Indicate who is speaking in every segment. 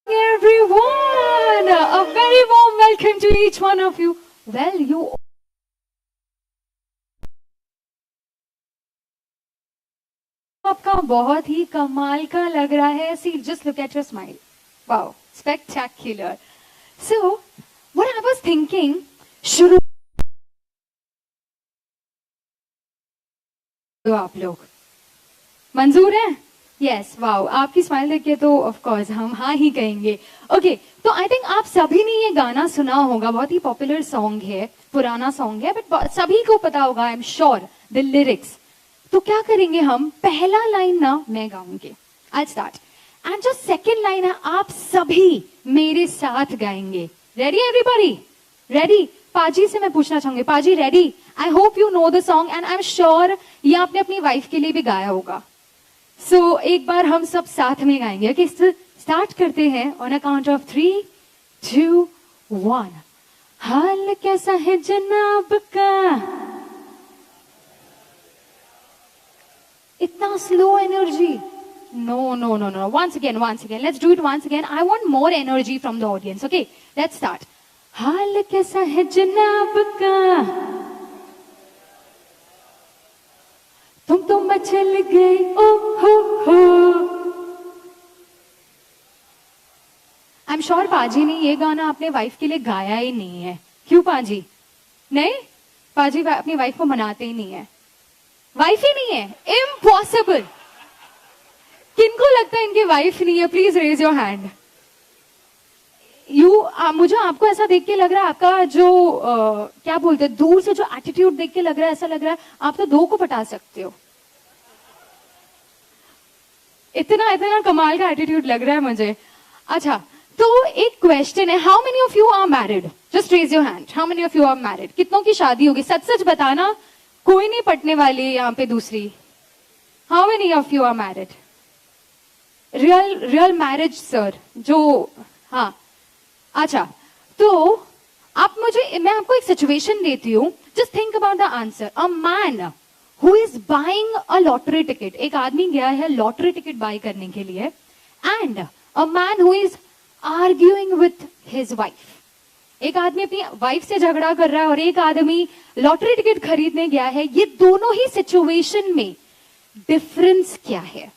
Speaker 1: Everyone, a very warm welcome to each one of you. Well, you आपका बहुत ही कमाल का लग रहा है. See, just look at your smile. Wow, spectacular. So, what I was thinking, शुरू आप लोग मंजूर है? यस, वाओ, आपकी स्माइल देख के तो ऑफ कोर्स हम हाँ ही कहेंगे. ओके, तो आई थिंक आप सभी ने ये गाना सुना होगा. बहुत ही पॉपुलर सॉन्ग है, पुराना सॉन्ग है, बट सभी को पता होगा, I am sure, the lyrics. तो क्या करेंगे हम, पहला लाइन ना मैं गाऊंगी, आई स्टार्ट, एंड जो सेकेंड लाइन है आप सभी मेरे साथ गाएंगे. Ready everybody? रेडी? पाजी से मैं पूछना चाहूंगी, पाजी ready? I hope you know the song and I am sure ये आपने अपनी वाइफ के लिए भी गाया होगा. सो एक बार हम सब साथ में गाएंगे. ओके, स्टार्ट करते हैं ऑन अ काउंट ऑफ 3, 2, 1. हाल कैसा है जनाब का? इतना slow energy? No, no, no, no. Once again. Let's do it once again. I want more energy from the audience. Okay, let's start. हाल कैसा है जनाब का? तुम तो मचल गए ओ हो. आई एम श्योर पाजी ने ये गाना अपने वाइफ के लिए गाया ही नहीं है. क्यों पाजी? नहीं, पाजी अपनी वाइफ को मनाते ही नहीं है. वाइफ ही नहीं है? इम्पॉसिबल. किनको लगता है इनकी वाइफ नहीं है? Please raise your hand. मुझे आपको ऐसा देख के लग रहा है, आपका जो क्या बोलते हैं, दूर से जो एटीट्यूड देख के लग रहा है, ऐसा लग रहा है आप तो 2 को पटा सकते हो. इतना कमाल का एटीट्यूड लग रहा है मुझे. अच्छा, तो एक क्वेश्चन है, how many of you are married? Just raise your hand. How many of you are married? कितनों की शादी होगी? सच सच बताना, कोई नहीं पटने वाली यहाँ पे दूसरी. How many of you are married? Real marriage sir, जो हाँ. अच्छा, तो मैं आपको एक सिचुएशन देती हूँ. Just think about the answer. A man who is buying a lottery ticket, एक आदमी गया है लॉटरी टिकट बाय करने के लिए, and a man who is arguing with his wife. एक आदमी अपनी वाइफ से झगड़ा कर रहा है और एक आदमी लॉटरी टिकट खरीदने गया है. ये दोनों ही सिचुएशन में डिफरेंस क्या है?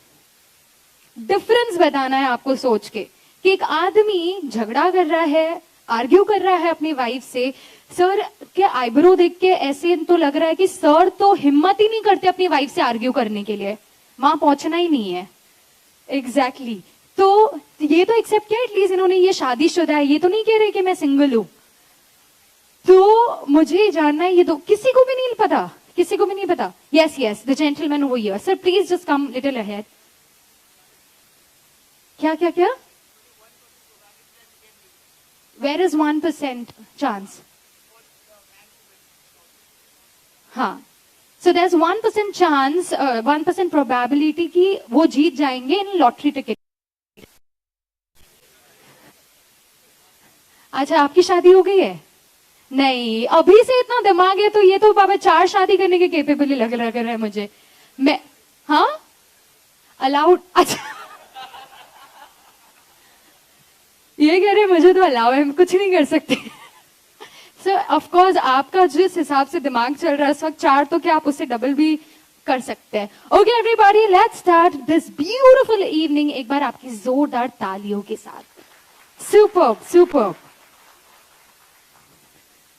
Speaker 1: डिफरेंस बताना है आपको सोच के, कि एक आदमी झगड़ा कर रहा है, आर्ग्यू कर रहा है अपनी वाइफ से. सर के आईब्रो देख के ऐसे तो लग रहा है कि सर तो हिम्मत ही नहीं करते अपनी वाइफ से आर्ग्यू करने के लिए, वहां पहुंचना ही नहीं है. एग्जैक्टली. तो ये तो एक्सेप्ट किया एटलीस्ट इन्होंने, ये शादीशुदा है, ये तो नहीं कह रहे कि मैं सिंगल हूं. तो मुझे जानना है, ये तो किसी को भी नहीं पता किसी को भी नहीं पता? Yes, yes, the gentleman over here. Sir, please just come little ahead. क्या क्या क्या? Where is 1% chance? हाँ. So there's 1% chance, 1% probability कि वो जीत जाएंगे in lottery ticket. अच्छा, आपकी शादी हो गई है? नहीं, अभी से इतना दिमाग है तो ये तो बाबा 4 शादी करने के केपेबल लग रहा है मुझे. मैं, हाँ, अलाउड. अच्छा, ये कह रहे मुझे तो अलाउ है, कुछ नहीं कर सकते. सो ऑफ कोर्स आपका जिस हिसाब से दिमाग चल रहा है इस वक्त 4 तो क्या आप उससे डबल भी कर सकते हैं. Okay everybody, let's start this beautiful evening एक बार आपकी जोरदार तालियों के साथ. Superb, superb.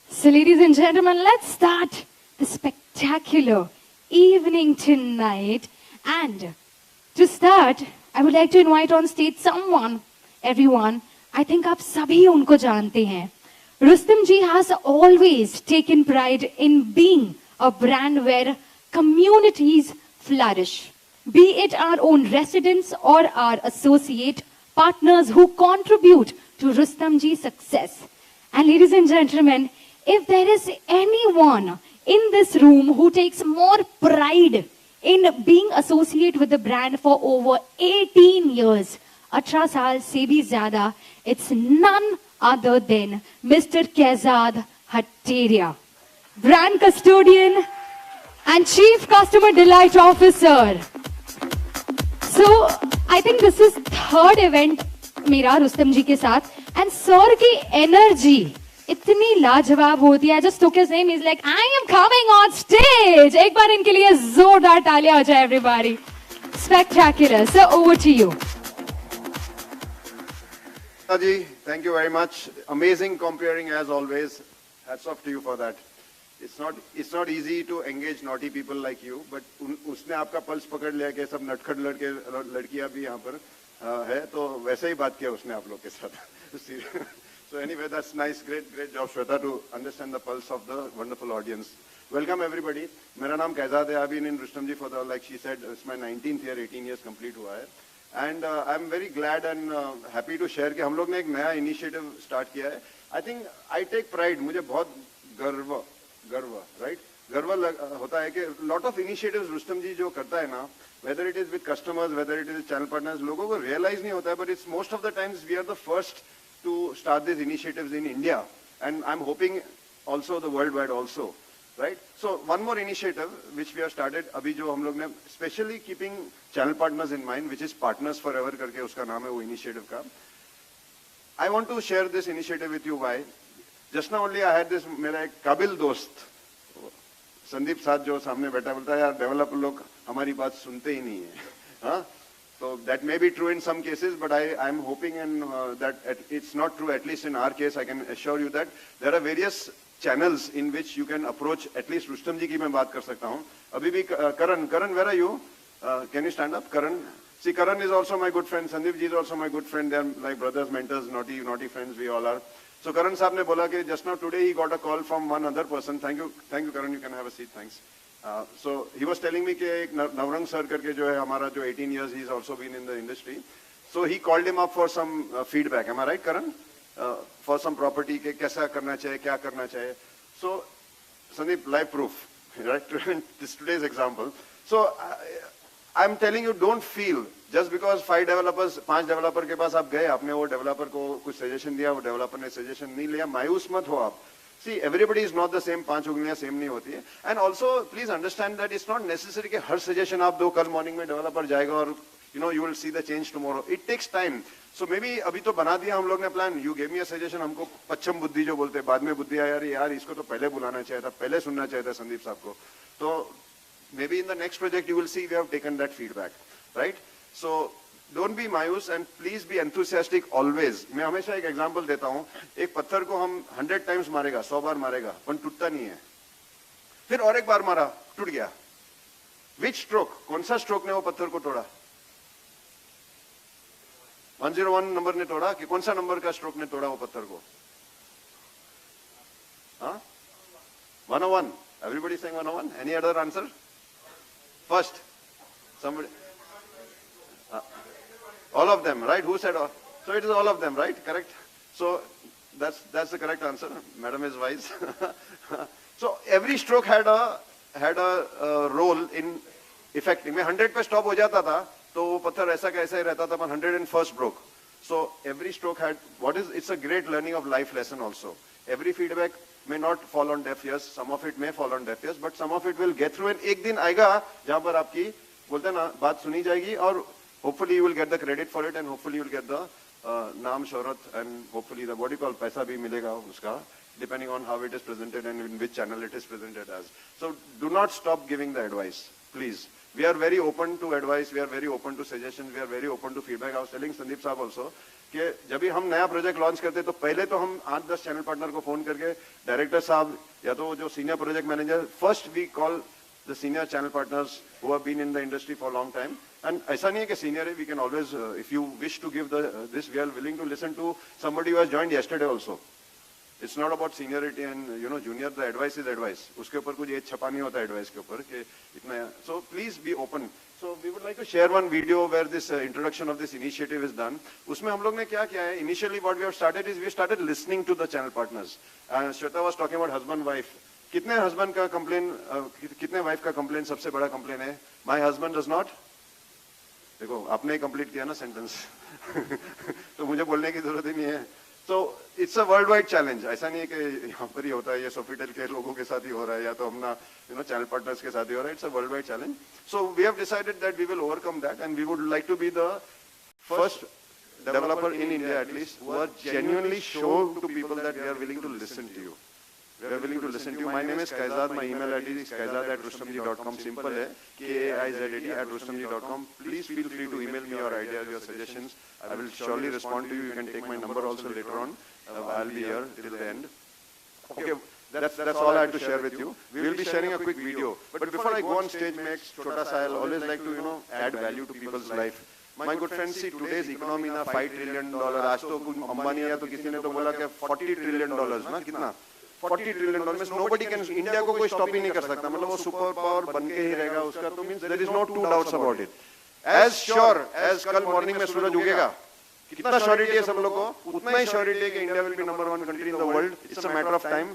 Speaker 1: So ladies and gentlemen, let's start the spectacular evening tonight. And to start, I would like to invite on stage someone, everyone, I think आप सभी उनको जानते हैं. Rustomjee has always taken pride in being a brand where communities flourish. Be it our own residents or our associate partners who contribute to Rustomjee's success. And ladies and gentlemen, if there is anyone in this room who takes more pride in being associated with the brand for over 18 years, 18 साल से भी ज़्यादा, it's none other than Mr. Kezad Hatteria, brand custodian and chief customer delight officer. So I think this is third event मेरा रुस्तम जी के साथ, and sir की energy इतनी लाजवाब होती है. Just took his name, he's like, I am coming on stage. एक बार इनके लिए जोरदार तालियां हो जाए everybody. Spectacular. So over to you.
Speaker 2: Ji, thank you very much. Amazing comparing as always. Hats off to you for that. It's not easy to engage naughty people like you, but उसने आपका pulse पकड़ लिया कि सब नटखट लड़कियां भी यहाँ पर है, तो वैसे ही बात किया उसने आप लोग के साथ. So anyway, that's nice. Great job, Shweta, to understand the pulse of the wonderful audience. Welcome everybody. मेरा नाम कैजाद है. I've been in Rustomjee for like she said, it's my 19th year, 18 years complete हुआ है. And I'm very glad and happy to share कि हम लोग ने एक नया initiative start किया है. I think I take pride. मुझे बहुत गर्व, right? गर्व होता है कि lot of initiatives Rustomjee जो करता है ना, whether it is with customers, whether it is with channel partners, लोगों को realize नहीं होता है, but it's most of the times we are the first to start these initiatives in India, and I'm hoping also the worldwide also, right? So one more initiative which we have started, अभी जो हम लोग ने specially keeping channel partners in mind, which is Partners Forever करके उसका नाम है वो initiative का. I want to share this initiative with you. Why? Just now only I had this, मेरा एक काबिल दोस्त संदीप साथ जो सामने बैठा बोलता है यार डेवलपर लोग हमारी बात सुनते ही नहीं है, हाँ? So that may be true in some cases, but I'm hoping and that it's not true. At least in our case, I can assure you that there are various channels in which you can approach. At least Rustomjee की मैं बात कर सकता हूँ. अभी भी Karan, where are you? Can you stand up, Karan? See, Karan is also my good friend. Sandeep ji is also my good friend. They are like brothers, mentors, naughty friends. We all are. So Karan साहब ने बोला कि just now today he got a call from one other person. Thank you, Karan. You can have a seat. Thanks. So he was telling me कि एक Navrang sir करके जो है हमारा जो 18 years he's also been in the industry. So he called him up for some feedback. Am I right, Karan? For some property के कैसा करना चाहिए, क्या करना चाहिए. So Sandeep, live proof, right? This today's example. So I'm telling you, don't feel just because 5 developers, 5 developer के पास आप गए, आपने वो developer को कुछ suggestion दिया, वो developer ने suggestion नहीं लिया, मायूस मत हो आप. See, everybody is not the same. 5 उंगलियां same नहीं होती है. And also, please understand that it's not necessary कि हर suggestion आप दो, कल morning में developer जाएगा और you will see the change tomorrow. It takes time. So maybe अभी तो बना दिया हम लोग ने plan. You gave me a suggestion. हमको पश्चिम बुद्धि जो बोलते हैं, बाद में बुद्धि आया यार इसको तो पहले बुलाना चाहिए था, पहले सुनना चाहिए था संदीप साहब को. तो maybe in the next project you will see we have taken that feedback, right? So don't be मायूस and please be enthusiastic always. मैं हमेशा एक एग्जांपल देता हूँ. एक पत्थर को हम 100 times मारेगा, 100 बार मारेगा, पर टूटता नहीं है. फिर और एक बार मारा, टूट गया. Which stroke? कौन सा स्ट्रोक ने वो पत्थर को तोड़ा? 101 नंबर ने तोड़ा कि कौन सा नंबर का स्ट्रोक ने तोड़ा वो पत्थर को? हाँ? 101. Everybody saying 101. Any other answer? First, somebody. All of them, right? Who said all? So it is all of them, right? Correct. So that's the correct answer. Madam is wise. So every stroke had a role in affecting. मैं 100 पे stop हो जाता था, तो वो पत्थर ऐसा कैसा ही रहता था, पर 101st broke. So every stroke had it's a great learning of life lesson also. Every feedback may not fall on deaf ears. Some of it may fall on deaf ears, but some of it will get through. And एक दिन आएगा जहाँ पर आपकी बोलते हैं ना बात सुनी जाएगी और hopefully you will get the credit for it and hopefully you will get the नाम शोहरत and hopefully the what you call पैसा भी मिलेगा उसका, depending on how it is presented and in which channel it is presented as. So do not stop giving the advice, please. We are very open to advice, we are very open to suggestions, we are very open to feedback. I was telling Sandeep साहब also कि जब भी हम नया project launch करते तो पहले तो हम 8-10 चैनल पार्टनर को फोन करके डायरेक्टर साहब या तो जो senior project manager, first we call the senior channel partners who have been in the industry for long time. And ऐसा नहीं है कि सीनियर है, we can always if you wish to give this we are willing to listen to somebody who has joined yesterday also. It's not about seniority and junior. The advice is advice. उसके ऊपर कुछ as छपा नहीं होता advice के ऊपर कि इतना. So please be open. So we would like to share one video where this introduction of this initiative is done. उसमें हम लोग ने क्या किया है? Initially what we have started is we started listening to the channel partners. Shweta was talking about husband wife. कितने husband का complain, कितने wife का complain सबसे बड़ा complain है? My husband does not. देखो आपने ही complete किया ना sentence. तो मुझे बोलने की जरूरत ही नहीं है. So it's a worldwide challenge. ऐसा नहीं है कि यहाँ पर ही होता है, ये Sofitel के लोगों के साथ ही हो रहा है या तो अपना channel partners के साथ ही हो रहा है. It's a worldwide challenge. So we have decided that we will overcome that and we would like to be the first developer in India at least who are genuinely show to people that we are willing to listen to you. We are willing to listen to you. My name is Kaizad. My email ID is kaizad@rustomjee.com. Simple है. kaizad@rustomjee.com. Please feel free to email me your ideas, your suggestions. I will surely respond to you. You can take my number also later on. I'll be here till the end. Okay, that's all I had to share with you. We will be sharing a quick video. But before I go on stage, make chota sa, I'll always like to add value to people's life. My good friends, see today's economy na $5 trillion. आज तो अंबानी या तो किसी ने तो बोला कि $40 trillion ना कितना? $40 trillion means nobody can, India को कोई स्टॉप ही नहीं कर सकता, मतलब वो सुपर पावर बन के ही रहेगा उसका, तो means there is no two doubts about it. As sure as कल मॉर्निंग में सूरज उगेगा, कितना श्योरिटी है सब लोग को, उतना ही श्योरिटी है कि India will be number 1 country in the world. It's a matter of time.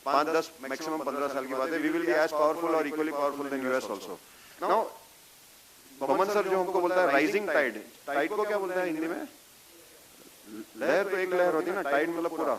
Speaker 2: 5-10 maximum 15 साल की बात है. We will be as powerful और equally powerful than US also. Now Baman sir जो हमको बोलता है राइजिंग टाइड, टाइड को क्या बोलता है हिंदी में? लहर तो एक लहर होती है ना, टाइड मतलब पूरा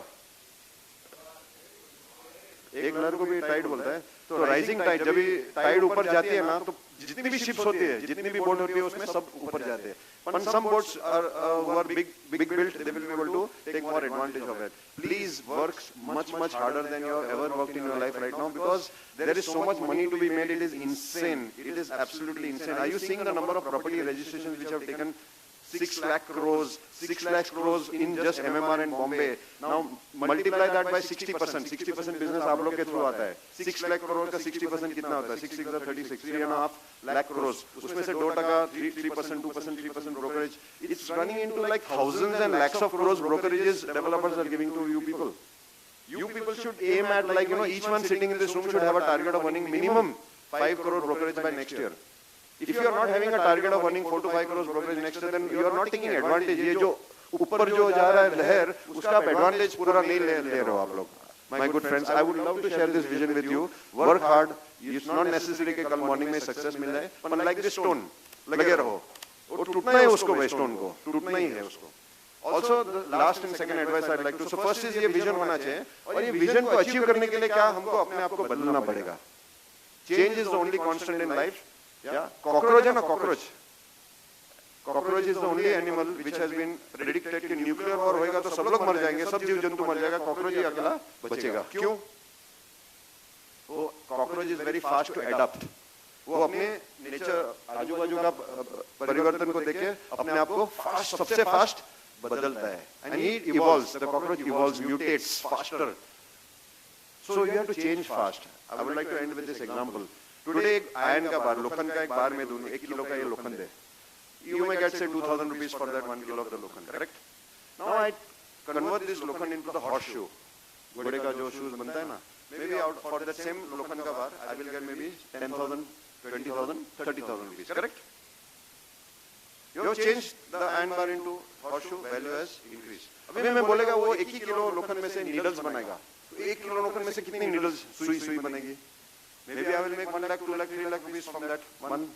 Speaker 2: एक लहर को भी टाइड बोलता है. तो राइजिंग टाइड, जब भी टाइड ऊपर जाती है ना तो जितनी भी शिप्स होती है, जितनी भी बोट होती है उसमें सब ऊपर जाते हैं. But some boats are big built, they will be able to take more advantage of it. Please work much harder than you have ever worked in your life right now, because there is so much money to be made. It is insane. It is absolutely insane. Are you seeing the number of property registrations which have taken 6 lakh crores in just MMR and Bombay? Now multiply that by 60%. 60% business आप लोग के through आता है. 6 lakh crore का 60% कितना होता है? 6 6 36, 3.5 lakh crores. उसमें से 2%, 3%, 2%, 3% brokerage. It's running into like thousands and lakhs of crores brokerages developers are giving to you people. You people should aim at each one sitting in this room should have a target of earning minimum 5 crore brokerage by next year. If you are not having a target of earning 4 to 5 crores brokerage next year, then you are not taking advantage. ये जो ऊपर जो जा रहा है लहर, उसका आप advantage पूरा नहीं ले रहे हो आप लोग. My good friends, I would love to share this vision with you. Work hard. It's not necessary कि कल morning में success मिल जाए, but like this stone, लगे रहो. वो टूटना है उसको, वे stone को टूटना ही है उसको. Also, the last and second advice I'd like to. So first is ये vision होना चाहिए, और ये vision को achieve करने के लिए क्या हमको अपने आप को बदलना पड़ेगा. Change is the only constant in life. Yeah, cockroach है ना, cockroach. Cockroach is the only animal which has been predicted कि nuclear war होएगा तो सब लोग मर जाएंगे, सब जीव जंतु मर जाएगा, cockroach ही अकेला बचेगा. क्यों? वो cockroach is very fast to adapt. वो अपने नेचर आजू बाजू का परिवर्तन को देख के अपने आप को सबसे फास्ट बदलता है. And he evolves. The cockroach evolves, mutates faster. So you have to change fast. I would like to end with this example. Today एक आयन का बार, लोखंड का एक बार में दूं, 1 किलो का ये लोखंड है. You may get say 2,000 rupees for that 1 kilo of the लोखंड, correct? Now I convert this लोखंड into the horseshoe. घोड़े का जो शूज बनता है ना, maybe out for that same Lokhan ka bar, I will get maybe 10,000, 20,000, 30,000 rupees. Correct? You have changed the iron bar into horseshoe, value has increased. अभी मैं बोलेगा वो 1 ही किलो लोखंड में से नीडल्स बनाएगा, तो 1 किलो लोखंड में से कितनी नीडल्स सुई बनेगी? Maybe I will make 1 lakh, 2 lakh, 3 lakh rupees from that one.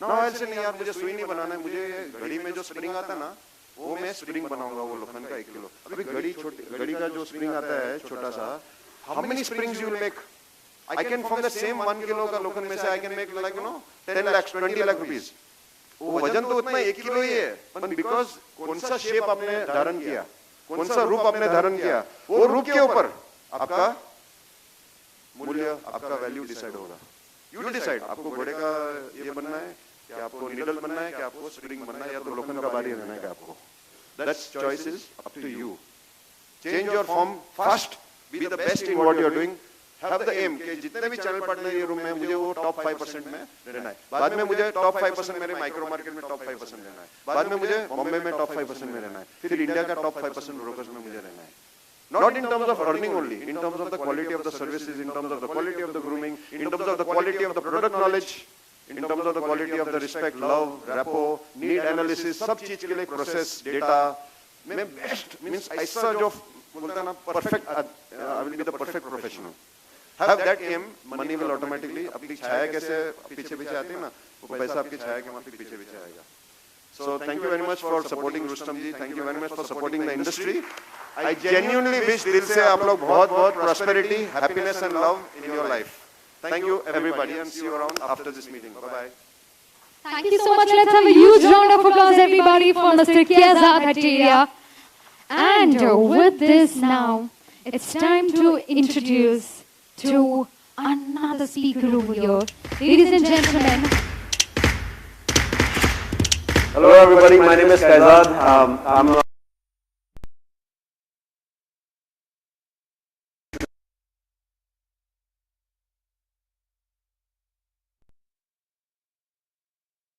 Speaker 2: Now I'll say नहीं यार मुझे सुई नहीं बनाना है, मुझे घड़ी में जो स्प्रिंग आता है ना, वो मैं स्प्रिंग बनाऊंगा वो लोखंड का 1 किलो. अभी घड़ी का जो स्प्रिंग आता है छोटा सा, how many springs you will make? I can from the same 1 kilo का लोखंड में से I can make like 10 lakhs, 20 lakh rupees. वो वजन तो उतना 1 किलो ही है, पर बिकॉज कौन सा शेप आपने धारण किया, कौन सा रूप आपने धारण किया, वो रूप के ऊपर आपका मूल्य, आपका वैल्यू डिसाइड होगा. यू डिसाइड आपको घोड़े का ये बनना है, क्या आपको नीडल बनना है, क्या आपको स्प्रिंग बनना है, या तो लोखंड का बारी रहना है क्या आपको. That's choice is up to you. Change your form fast, be the best in what you are doing. Have the aim कि जितने भी चैनल पार्टनर ये रूम में, मुझे वो टॉप 5% में रहना है. बाद में मुझे टॉप 5% मेरे माइक्रो मार्केट में टॉप 5% रहना है. बाद में मुझे बॉम्बे में टॉप 5% में रहना है. फिर इंडिया का टॉप 5% ब्रोकर्स में मुझे रहना है. Not in terms of earning only, in terms of the quality of the services, in terms of the quality of the grooming, in terms of the quality of the product knowledge, in terms of the quality of the respect, love, rapport, need analysis, सब चीज के लिए process, data, मैं best means ऐसा जो बोलता ना perfect, I will be the perfect professional. Have that aim, money will automatically, आपकी छाया कैसे पीछे पीछे आती है ना, वो पैसा आपकी छाया के वहाँ पीछे पीछे आएगा. So thank you very much for supporting Rustomjee. Thank you very much for supporting the industry. I genuinely wish दिल से आप लोग बहुत prosperity, happiness and love in your life. Thank you everybody and see you around after this meeting. Bye bye.
Speaker 1: Thank you so much. Let's have a huge round of applause, everybody, for Mr. Kezad Hateria. And with this now, it's time to introduce to another speaker over here. Ladies and gentlemen.
Speaker 3: Hello everybody, my name is Kezad. I'm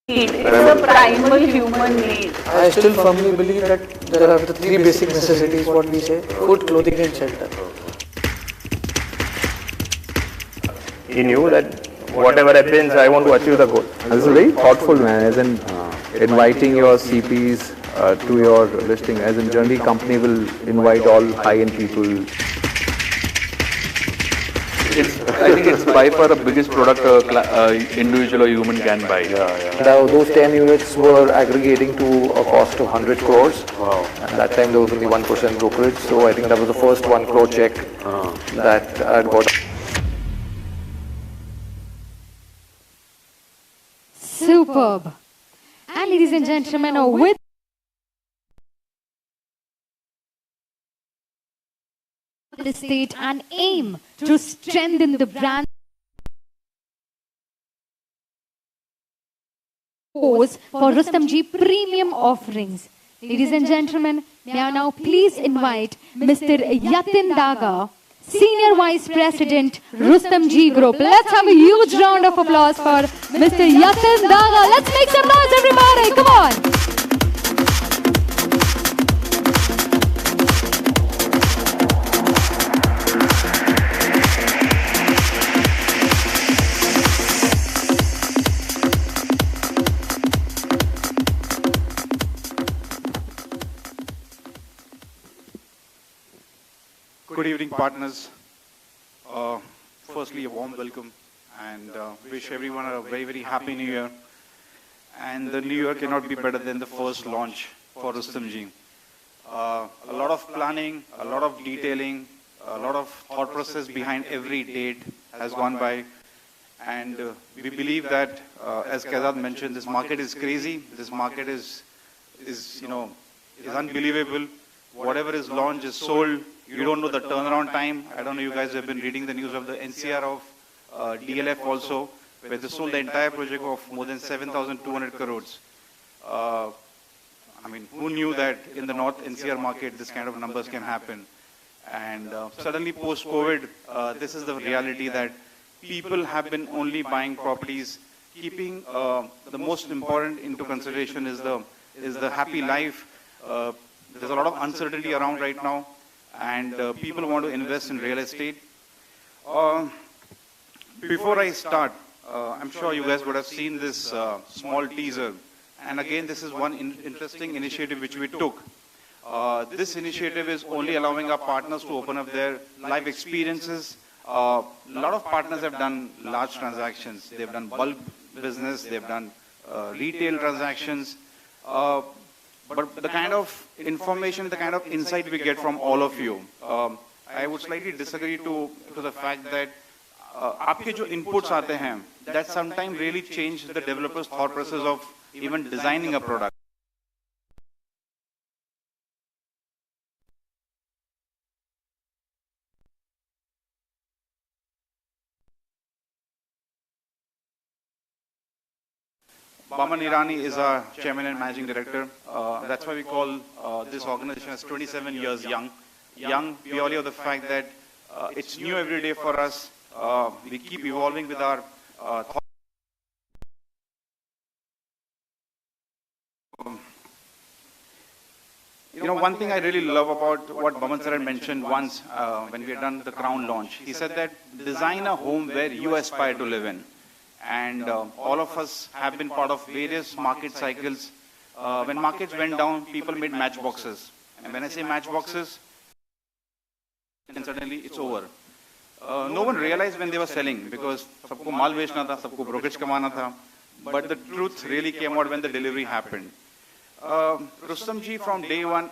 Speaker 4: It's a primal human need.
Speaker 5: I still firmly believe that there are the 3 basic necessities, what we say: food, clothing and shelter.
Speaker 3: He knew that whatever happens, I want to achieve the goal.
Speaker 6: This is very thoughtful, man, as in inviting your CPs to your listing, as in generally company will invite all high-end people.
Speaker 7: I think it's by far the biggest product individual or human can buy.
Speaker 5: Those 10 units were aggregating to a cost of 100 crores.
Speaker 3: Wow.
Speaker 5: And that time there was only 1% brokerage, so I think that was the first 1 crore check that I had got.
Speaker 1: Superb. And ladies and gentlemen, with the state and aim to strengthen the brand pose for Rustomjee premium offerings. Ladies and gentlemen, may I now please invite Mr. Yatin Daga, Senior Vice President, Rustomjee Group. Let's have a huge round of applause for Mr. Yatin Daga. Let's make some noise, everybody. Come on.
Speaker 8: Good evening, partners. Firstly, a warm welcome and wish everyone a very, very happy New Year. And the New Year cannot be better than the first launch for Rustomjee. A lot of planning, a lot of detailing, a lot of thought process behind every date has gone by. And we believe that, as Kezad mentioned, this market is crazy. This market is unbelievable. Whatever is launched is sold. You don't know the turnaround time. I don't know, you guys have been reading the news of the NCR of DLF also, where they sold the entire project of more than 7,200 crores. I mean, who knew that in the North NCR market this kind of numbers can happen? And suddenly post-COVID, this is the reality that people have been only buying properties, keeping the most important into consideration is the happy life. There's a lot of uncertainty around right now. And people want to invest in real estate. Uh, Before I start, I'm sure you guys would have seen this small teaser. And again, this is one interesting initiative which we took. This initiative is only allowing our partners to open up their live experiences. A lot of partners have done large transactions. They've done bulk business. They've done retail transactions. But the kind of information, the kind of insight we get from all of you, I would slightly disagree to the fact that आपके जो inputs आते हैं, that sometimes really change the developer's thought process of even designing a product. Baman Irani is our chairman and managing director. That's why we call this organization as 27 years young. Young purely of the fact that it's new every day for us. We keep evolving with our thought. You know, one thing I really love about what Baman sir had mentioned once when we had done the Crown launch, he said that design a home where you aspire to live in. And all of us have been part of various market cycles. When markets went down, people made matchboxes. And when I say matchboxes, and suddenly it's over. No one realized when they were selling because सबको माल बेचना था, सबको brokerage कमाना था. But the truth really came out when the delivery happened. Rustomjee from day one,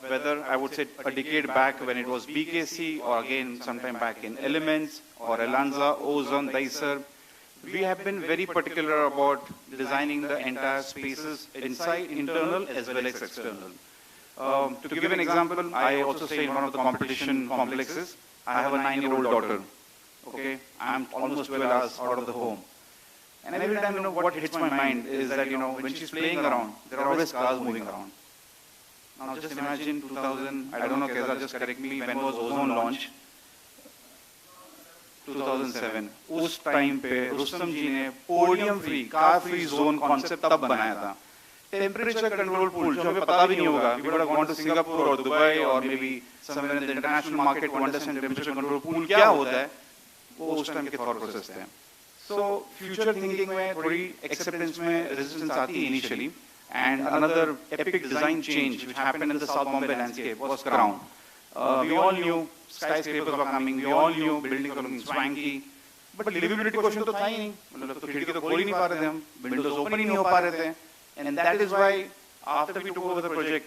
Speaker 8: whether I would say a decade back when it was BKC or again sometime back in Elements or Elanza, Ozone, Dicer, we have been very particular about designing the entire spaces inside, internal as well as external. To give an example, I also say in one of the competition complexes, I have a 9-year-old daughter. Okay, I'm almost 12 hours out of the home. And every time, you know, what hits my mind is that, you know, when she's playing around, there are always cars moving around. Now just imagine 2000, I don't know, Keza, just correct me, when was Ozone launched? 2007. उस time पे रुस्तम जी ने podium free, car free zone concept तब बनाया था. Temperature control pool, जो हमें पता भी नहीं होगा. We would have gone to Singapore or Dubai or maybe somewhere in the international market to understand temperature control pool क्या होता है. वो उस टाइम के thought process थे. So future thinking में थोड़ी acceptance में resistance आती है initially. And another epic design change which happened in the South Bombay landscape was Crown. We all knew skyscrapers were coming. We all knew buildings were looking swanky. But livability question तो था ही नहीं. मतलब तो खिड़की तो खोल ही नहीं पा रहे थे हम. Windows open ही नहीं हो पा रहे थे. And that is why after we took over the project,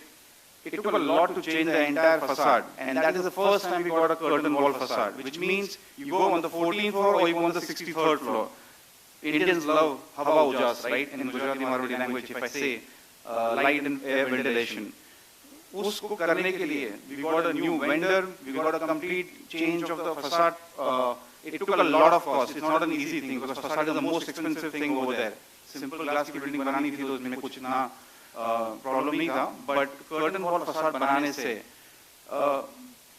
Speaker 8: it took a lot to change the entire facade. And that is the first time we got a curtain wall facade, which means you go on the 14th floor or you go on the 63rd floor. Indians love Hava Ujas, right? In Gujarati Marwadi language, if I say light and air ventilation. उसको करने के लिए we got a new vendor, we got a complete change of the facade. It took a lot of cost. It's not an easy thing because facade is the most expensive thing over there. Simple glass की building बनानी थी तो उसमें कुछ ना problem नहीं था. But curtain wall facade बनाने से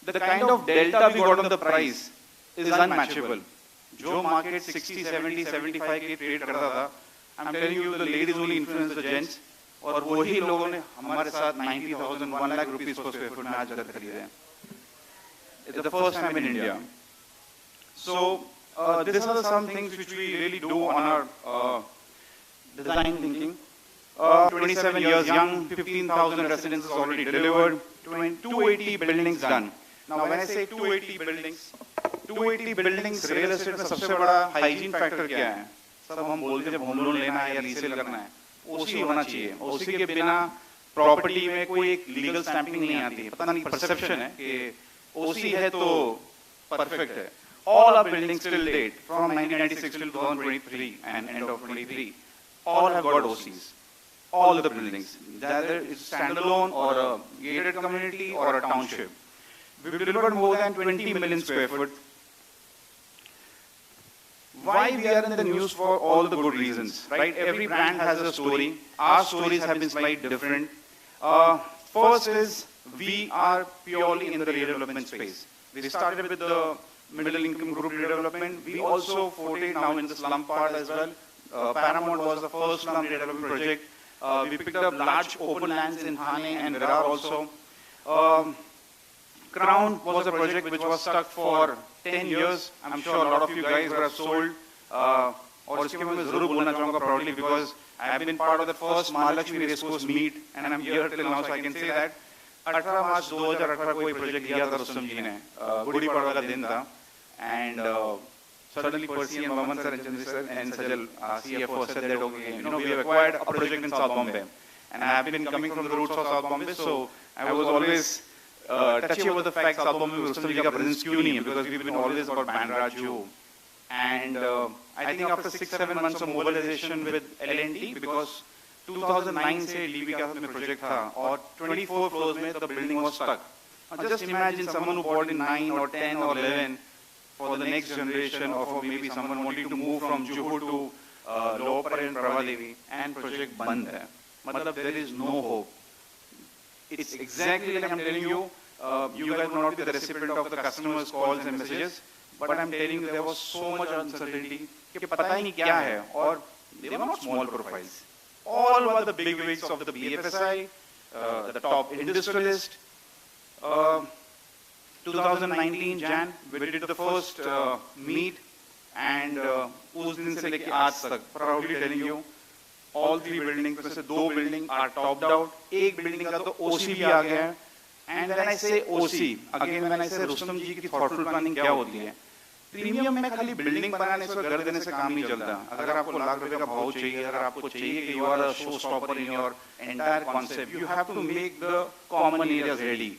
Speaker 8: the kind of delta we got on the price is unmatchable. जो market 60, 70, 75 के trade करता था, I'm telling you the ladies only influence the gents. और वही लोगों ने हमारे साथ 90,000, 1 lakh rupees per square foot में आज घर खरीदे हैं. It's the first time in India. So these are some things which we really do on our design thinking. 27 years young, 15,000 residences already delivered, 280 buildings done. Now when I say 280 buildings, real estate में सबसे बड़ा hygiene factor क्या है? सब हम बोलते हैं home loan लेना है या लीसेल करना है. ओसी होना चाहिए. ओसी के बिना प्रॉपर्टी में कोई एक लीगल स्टैंपिंग नहीं आती. पता नहीं परसेप्शन है कि ओसी है तो परफेक्ट है. All our buildings till date from 1996 till 2023 and end of 23 all have got OCs. All the buildings, whether it's standalone or a gated community or a township. We've delivered more than 20 million square foot. Why we are in the news for all the good reasons, right? Every brand has a story. Our stories have been slightly different. First is we are purely in the redevelopment space. We started with the middle income group redevelopment. We also forayed now in the slum part as well. Paramount was the first slum redevelopment project. We picked up large open lands in Thane and Virar also. Crown was a project which was stuck for 10 years. I'm sure a lot of you guys would have sold. और इसके मैं जरूर बोलना चाहूँगा proudly because I have been part of the first Mahalakshmi race course meet and I'm here till now, so I can say that 18 मार्च 2018 को ये project लिया था रुस्तम जी ने, गुड़ी पड़वा का दिन था, and suddenly Percy and Maman sir and Chandra sir and Sajal CFO said that okay, we have acquired a project in South Bombay, and I have been coming from the roots of South Bombay, so I was always touchy over the fact South Bombay में रुस्तम जी का presence क्यों नहीं है, because we've been always about Bandraj Jew. And I think after 6-7 months of mobilization with L&T, because 2009 से DB का में project था और 24 floors में the building was stuck. Now just imagine someone who bought in 9 or 10 or 11 for the next generation, or for maybe someone wanting to move from Juhu to Lower Parel and Prabhadevi, and project band hai. Matlab there is no hope. It's exactly like I'm telling you, you guys will not be the recipient of the customers' calls and messages. But I'm telling you, there was so much uncertainty कि पता ही नहीं क्या है, और they were not small profiles. All were the big wigs of the BFSI, the top industrialist. 2019 Jan, we did the first meet, and उस दिन से लेके आज तक, proudly telling you, all 3 buildings में से 2 buildings are topped out. एक building का तो OC भी आ गया है. And when I say OC, again when I say Rustam जी की thoughtful planning क्या होती है, प्रीमियम में खाली बिल्डिंग बनाने से, घर देने से काम नहीं चलता. अगर आपको लाख रुपए का भाव चाहिए, अगर आपको चाहिए कि you are a showstopper in your entire concept, you have to make the common areas ready.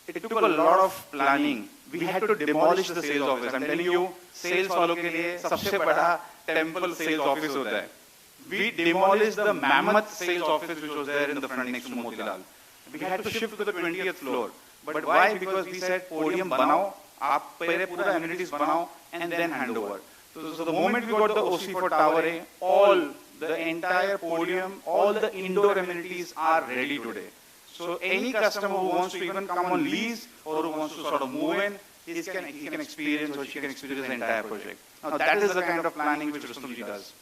Speaker 8: It took a lot of planning. We had to demolish the sales office. I'm telling you, sales वालों के लिए सबसे बड़ा temple sales office होता है. We demolished the mammoth sales office which was there in the front next to Motilal. We had to shift to the 20th floor. But why? Because we said podium banao, आप पहले पूरा amenities banao and then hand over. So the moment we got the OC for Tower A, all the entire podium, all the indoor amenities are ready today. So any customer who wants to even come on lease or who wants to sort of move in, he can experience, or she can experience the entire project. Now that is the kind of planning which Rustomjee does.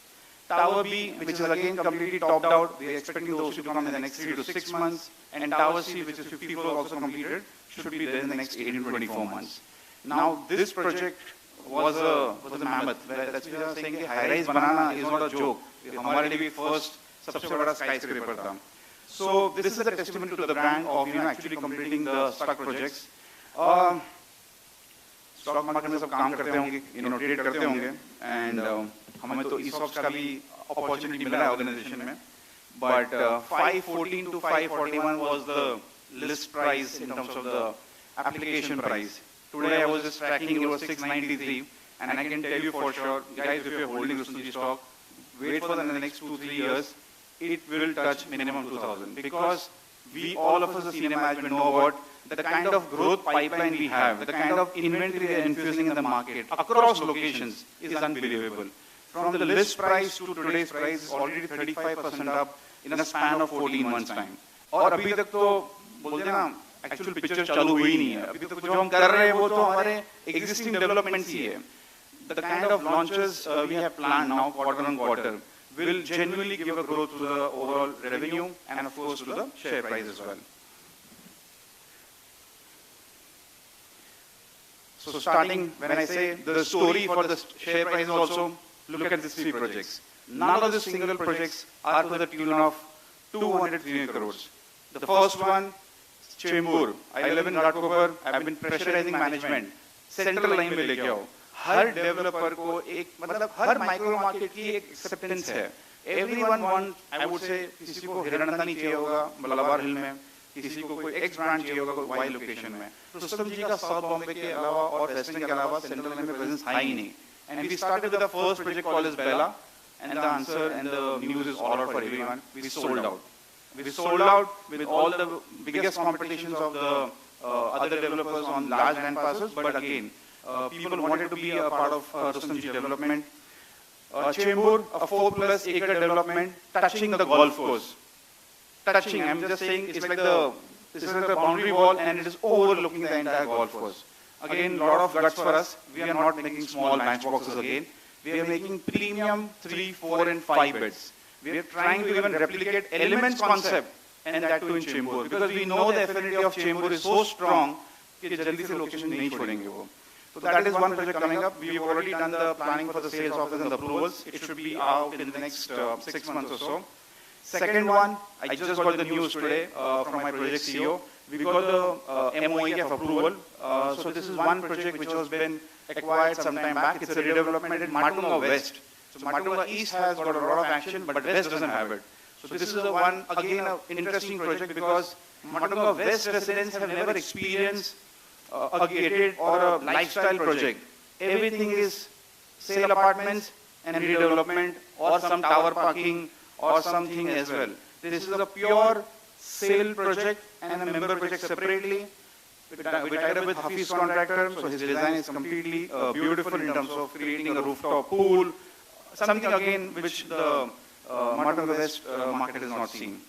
Speaker 8: Tower B, which is again completely topped out, we are expecting the OC to come in the next 3 to 6 months, and Tower C, which is 50 floors also completed, should be there in the next 18 to 24 months. Now this project was a mammoth. That's why I was saying high-rise banana is not a joke. हमारे लिए भी first सबसे बड़ा skyscraper था. So this is a testament to the brand of actually completing the stuck projects. Stock market में सब काम करते होंगे, trade करते होंगे, and हमें तो ESOPs का भी opportunity मिला है organization में. But 514 to 541 was the list price in terms of the application price. Today I was just tracking, it was 693, and I can tell you for sure, guys, if you're holding Rustomjee stock, wait for the next 2-3 years, it will touch minimum 2000, because we, all of us as senior management, know about the kind of growth pipeline we have, the kind of inventory we are infusing in the market across locations is unbelievable. From the list price to today's price is already 35% up in a span of 14 months time. और अभी तक तो बोलते ना, actual picture चालू हुई नहीं है. अभी तक जो हम कर रहे हैं वो तो हमारे existing developments ही है. The kind of launches we have planned now, quarter on quarter, will genuinely give a growth to the overall revenue and of course to the share price as well. So starting, when I say the story for the share price also, look at these 3 projects. None of the single projects are to the tune of 200-300 crores. The first one, Chembur. I live in Ghatkopar. I've been pressurizing management. Central line में लेके आओ. हर developer को एक, मतलब हर micro market की एक acceptance है. Everyone wants, I would say, किसी को हिरणनंदानी चाहिए होगा मलाबार हिल में, किसी को कोई X brand चाहिए होगा कोई Y location में. रुस्तम जी का South Bombay के अलावा और Western के अलावा Central line में presence है ही नहीं. And we started with the first project called as Bella, and the answer and the news is all out for everyone. We sold out. We sold out with all the biggest competitions of the other developers on large land parcels, but again, people wanted to be a part of Rustomjee development. Chembur, a 4+ acre development touching the golf course. Touching, I'm just saying, it's like this is the boundary wall and it is overlooking the entire golf course. Again, a lot of guts for us. We are not making small matchboxes again. We are making premium 3, 4 and 5 beds. We are trying to even replicate Elements concept, and that too in Chembur, because we know the affinity of Chembur is so strong कि जल्दी से location नहीं छोड़ेंगे वो. So that is one project coming up. We've already done the planning for the sales office and the approvals. It should be out in the next 6 months or so. Second one, I just got the news today from my project CEO. We got the MOEF approval. So this is one project which has been acquired some time back. It's a redevelopment in Matunga West. So Matunga East has got a lot of action, but West doesn't have it. So this is a one, again, an interesting project because Matunga West residents have never experienced a gated or a lifestyle project. Everything is sale apartments and redevelopment or some tower parking or something as well. This is a pure sale project and a member project separately. We tied up with Hafiz contractor, so his design is completely beautiful in terms of creating a rooftop pool, something again which the Matunga West market is not seeing.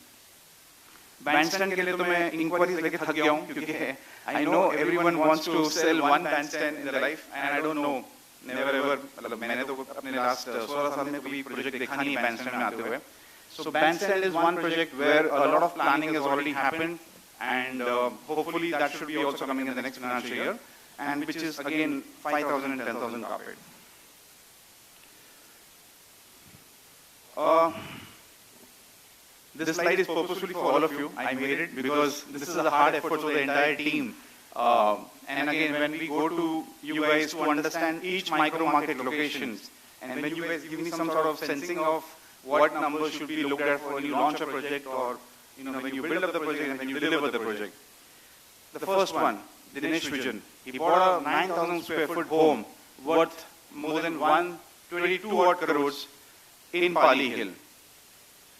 Speaker 8: Bandstand के लिए तो मैं inquiries लेके थक गया हूँ क्योंकि I know everyone wants to sell one bandstand in their life and I don't know, never ever, मतलब मैंने तो अपने last 16 साल में कोई project देखा नहीं bandstand में आते हुए. So bandstand is one project where a lot of planning has already happened and hopefully that should be also coming in the next financial year and which is again 5,000 and 10,000 carpet. This slide is purposefully for all of you. I made it because this is a hard effort of the entire team. And again, when we go to you guys to understand each micro market locations, and when you guys give me some sort of sensing of what numbers should be looked at for when you launch a project or when you build up the project and when you deliver the project. The first one, the Dinesh vision. He bought a 9,000 square foot home worth more than 122 odd crores in Pali Hill,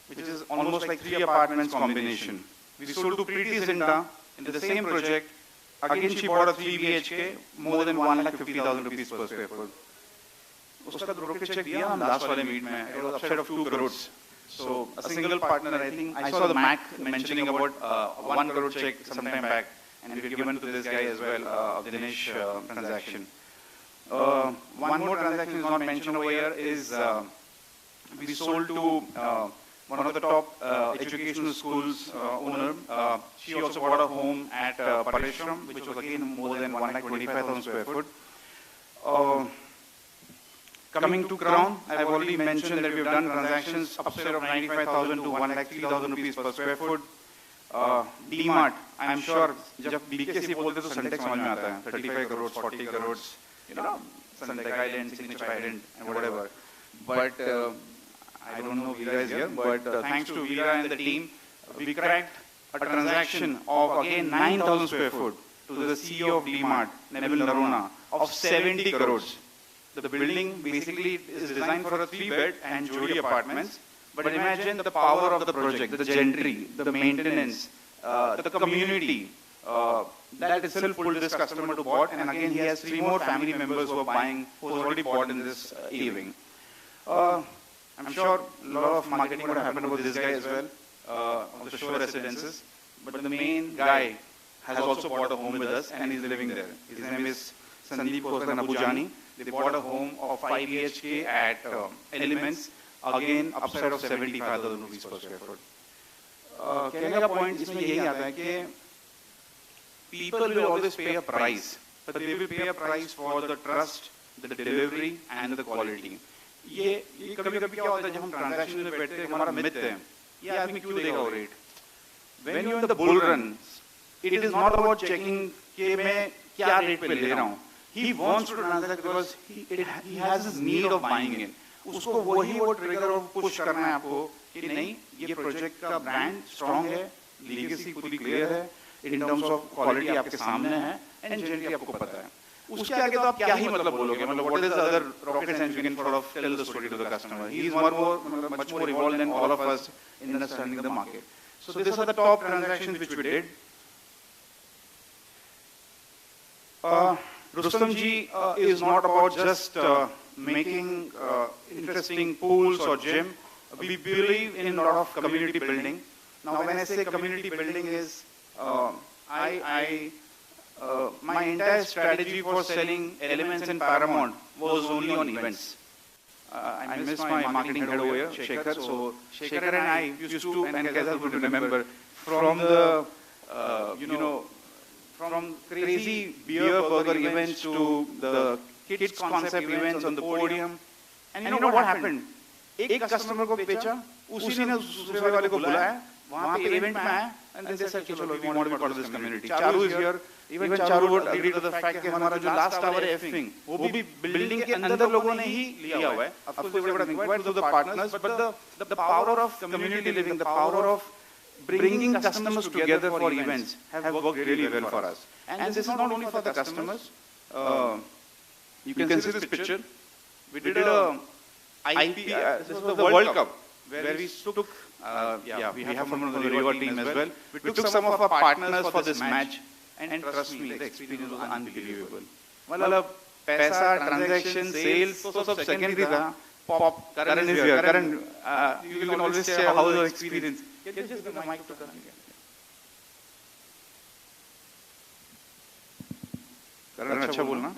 Speaker 8: which is almost like 3 apartments combination. We sold to Preeti Zinta in the same project. Again, she bought a 3 BHK, more than 1,50,000 rupees per square foot. उसका brokerage check दिया हम last वाले meet में. It was upside of 2 crores. So a single partner, I think I saw the Mac mentioning about 1 crore check some time back, and we were given to this guy as well, the Dinesh transaction. One more transaction is not mentioned over here is we sold to one of the top educational schools owner. She also bought a home at Parishram, which was again more than 125,000 square foot. Coming to Crown, I've already mentioned that we've done transactions upside of 95,000 to 1,03,000 rupees per square foot. D-Mart, I'm sure, जब BKC बोलते तो Suntex समझ में आता है, 35 crores, 40 crores, Suntex Island, Signature Island, and whatever. But I don't know Veera is here, but thanks to Veera and the team, we cracked a transaction of again 9,000 square foot to the CEO of D-Mart, Neville Narona, of 70 crores. The building basically is designed for a 3-bed and Jodi apartments. But imagine the power of the project, the gentry, the maintenance, the community. That itself pulled this customer to bought. And again, he has 3 more family members who are buying, who has already bought in this evening. I'm sure a lot of marketing would have happened about this guy as well, of the Shore Residences. But the main guy has also bought a home with us and he's living there. His name is Sandeep Khosla Abujani. They bought a home of 5 BHK at Elements, again upside of 75,000 rupees per square foot. कहने का point इसमें यही आता है कि people will always pay a price, but they will pay a price for the trust, the delivery, and the quality. ये कभी-कभी क्या होता है जब हम transaction में बैठते हैं हमारा myth है ये आदमी क्यों देगा वो rate? When you're in the bull run, it is not about checking कि मैं क्या rate पे ले रहा हूँ. He wants to transact because he has this need of buying it. उसको वही वो trigger और push करना है आपको कि नहीं ये project का brand strong है, legacy पूरी clear है, in terms of quality आपके सामने है, and generally आपको पता है. उसके आगे तो आप क्या ही मतलब बोलोगे? मतलब what is the other rocket science we can sort of tell the story to the customer? He is much more involved than all of us in understanding the market. So these are the top transactions which we did. Rustomjee is not about just making interesting pools or gym. We believe in a lot of community building. Now when I say community building is, my entire strategy for selling Elements in Paramount was only on events. I miss my marketing head over here, Shekhar. So Shekhar and I used to, and Kaizal would remember, from the, from crazy beer burger events to the kids concept events on the podium. And you know what happened? एक customer को बेचा, उसी ने दूसरे वाले को बुलाया, वहाँ पे event में आया, and they said, चलो, we want to be part of this community. Charu is here. Even Charu would agree to the fact कि हमारा जो last tower है F-wing, वो भी building के अंदर लोगों ने ही लिया हुआ है. Of course, they would have inquired to the partners, but the power of community living, the power of bringing customers together for events have worked really well for us. And this is not only for the customers. You can see this picture. We did a IP, this was the World Cup, where we took, we have someone from the River team as well. We took some of our partners for this match, and trust me, the experience was unbelievable. मतलब पैसा, transaction, sales, तो सब secondary था. Pop, Karan is here. Karan, you can always share how was your experience. Can you just give the mic to Karan again? Karan, अच्छा बोलना.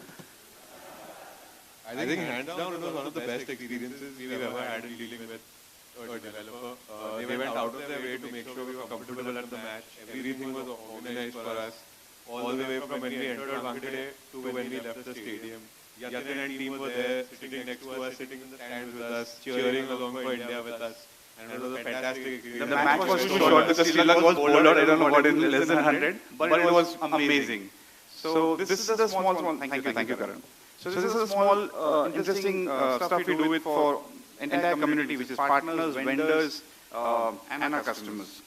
Speaker 9: I think hands down it was one of the best experiences we've ever had in dealing with a developer. They went out of their way to make sure we were comfortable at the match. Everything was organized for us, all the way from when we entered Wankhede to when we left the stadium. Yatin and team were there, sitting next to us, sitting in the stands with us, cheering along for India with us. And it was a fantastic experience.
Speaker 8: The match was too short because Sri Lanka was bowled out, I don't know what, in less than 100, but it was amazing. So this is the small, thank you Karan. So this is a small, interesting stuff we do with for entire community, which is partners, vendors, and our customers.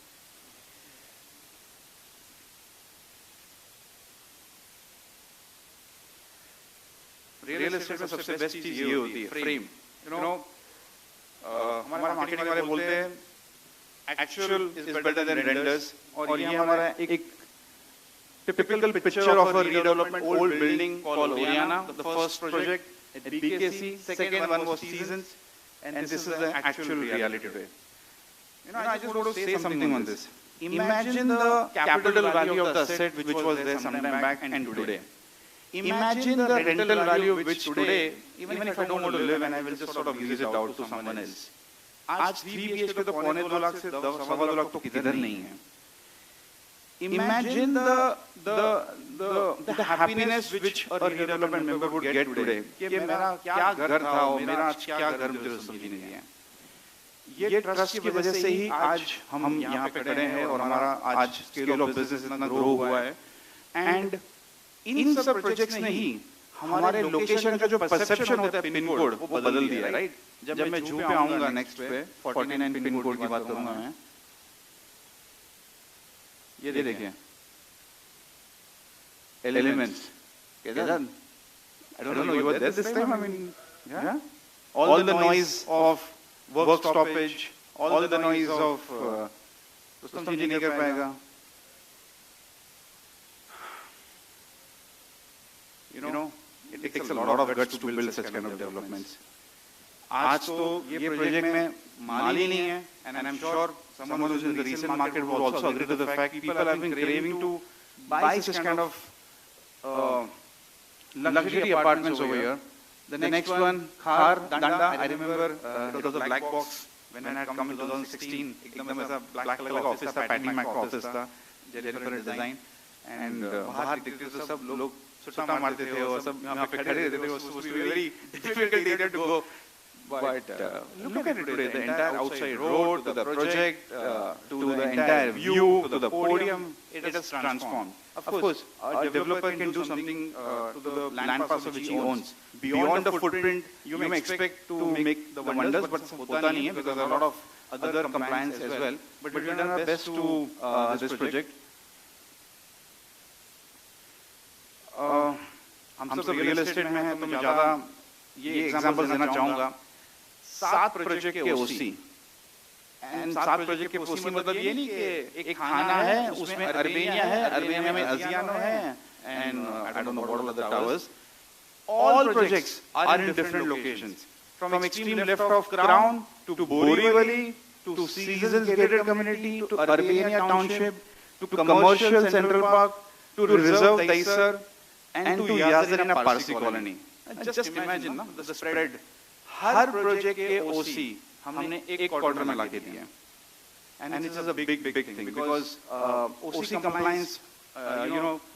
Speaker 8: Real estate में सबसे best चीज ये होती है, frame. You know, हमारे marketing वाले बोलते हैं, actual is better than renders. और ये हमारा एक typical picture of a redevelopment old building called Oriana, the first project at BKC. Second one was Seasons, and this is the actual reality today. You know, I just want to say something on this. Imagine the capital value of the asset which was there some time back and today. Imagine the rental value which today, even if I don't want to live and I will just sort of lease it out to someone else. आज 3 BHK तो 2.25 लाख से 2.25 लाख तो किधर नहीं है. Imagine the happiness which a redevelopment member would get today. कि मेरा क्या घर था और मेरा आज क्या घर मुझे समझ नहीं है. ये ट्रस्ट की वजह से ही आज हम यहाँ पे खड़े हैं और हमारा आज स्केल ऑफ बिजनेस इतना ग्रो हुआ है. एंड इन सब प्रोजेक्ट्स ने ही हमारे लोकेशन का जो परसेप्शन होता है पिन कोड वो बदल दिया, राइट? जब मैं जू पे आऊंगा नेक्स्ट पे 49 पिन कोड की बात करूंगा मैं. ये देखिए elements. Kedan, I don't know, you were there this time? I mean, yeah? All the noise of work stoppage, all the noise of Rustomjee नहीं कर पाएगा. You know, it takes a lot of guts to build such kind of developments. आज तो ये project में माल ही नहीं है, and I'm sure someone who's in the recent market will also agree to the fact people have been craving to buy such kind of luxury apartments over here. The next one, Khar, Danda, I remember it was a black box when I had come in 2016. एकदम ऐसा black color का office था, Patty Mac का office था, Jennifer had designed. And बाहर दिखते थे सब लोग सुट्टा मारते थे और सब यहाँ पे खड़े रहते थे. It was supposed to be a very difficult area to go. But look at it today, the entire outside road, to the project, to the entire view, to the podium, it has transformed. Of course, a developer can do something to the land parcel which he owns. Beyond the footprint, you may expect to make the wonders, but hota nahi hai because there are a lot of other compliance as well. But we've done our best to this project. हम सब real estate में हैं तो मैं ज़्यादा ये example देना चाहूँगा. 7 प्रोजेक्ट के ओसी एंड 7 प्रोजेक्ट के ओसी मतलब ये नहीं कि एक खाना है उसमें अर्बेनिया है, अर्बेनिया में अजियानो है and I don't know what are the towers. All projects are in different locations from extreme left of crown to Borivali to seasons gated community to Urbania township to commercial central park to reserve Dahisar and to Yazir in a Parsi colony. Just imagine, no, the spread. Her project के ओसी हमने एक quarter में लाके दिए. And it is a big thing because OC compliance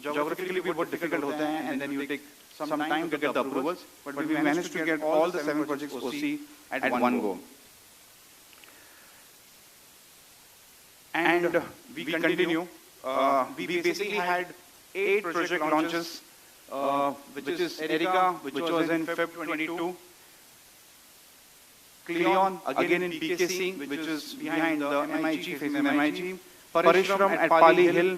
Speaker 8: geographically बहुत difficult होते हैं, and then you take some time to get the approvals, but we managed to get all the 7 projects OC at one go. And we continue. We basically had 8 project launches, which is Erica, which was in Feb 22, Cleon, again in BKC, which is behind the MIG, facing MIG, Parishram at Pali Hill,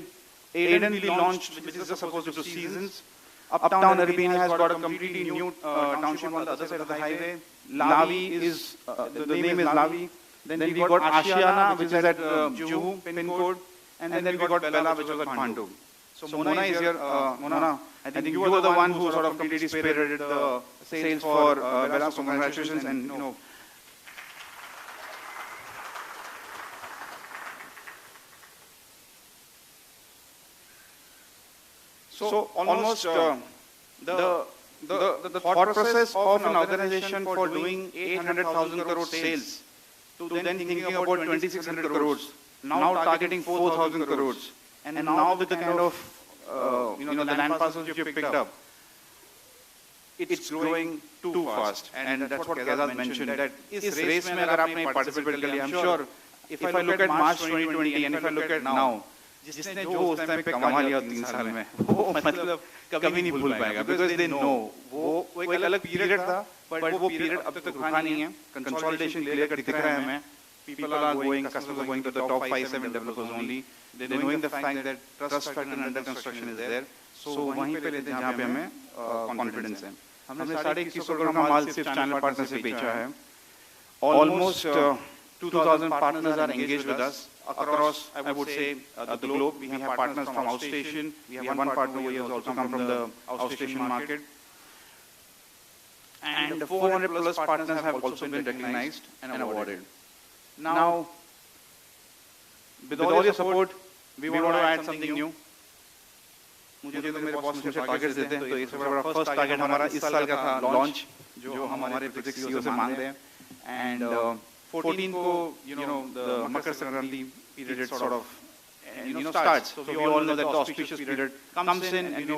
Speaker 8: Aiden we launched, which is supposed to do seasons. Uptown Arabina has got a completely new township on the other side of the highway. Lavi is, the name is Lavi. Then we got Ashiana, which is at Juhu pin code. And then we got Bella, which was at Pandu. So Mona is here. Mona, I think you were the one who sort of completely spearheaded the sales for Bella, so congratulations. And, you know, so almost the thought process of an organization for doing 800,000 crore sales to then thinking about 2,600 crores, now targeting 4,000 crores, and now with the kind of the land parcels you've picked up, it's growing too fast. And that's what Kazad mentioned, that is race mein agar aapne participate kar liya, I'm sure if I look at March 2020 and if I look at now, जिसने जो उस time पे कमा लिया 3 साल में, वो मतलब कभी नहीं भूल पाएगा, because they know वो एक अलग पीरियड था, but वो पीरियड अब तक रुका नहीं है. कंसोलिडेशन क्लियर कट दिख रहा है हमें. People are going, customers are going to the top 5-7 developers only. They're knowing the fact that trust factor and under construction is there. So वहीं पे लेते हैं जहाँ पे हमें confidence है. हमने 21.5 करोड़ का माल सिर्फ चैनल पार्टनर से बेचा है. Almost 2,000 partners are engaged with us across, I would say, the globe. We have partners from outstation. We have one partner who has also come from the outstation market. And 400 plus partners have also been recognized and awarded. Now, with all your support, we want to add something new. मुझे तो मेरे boss मुझे targets देते हैं, तो इससे बड़ा first target हमारा इस साल का था लॉन्च, जो हम हमारे प्रोजेक्ट सीईओ से मांगते हैं. एंड 14 को, the Makar Sankranti period sort of starts. So we all know that the auspicious period comes in, and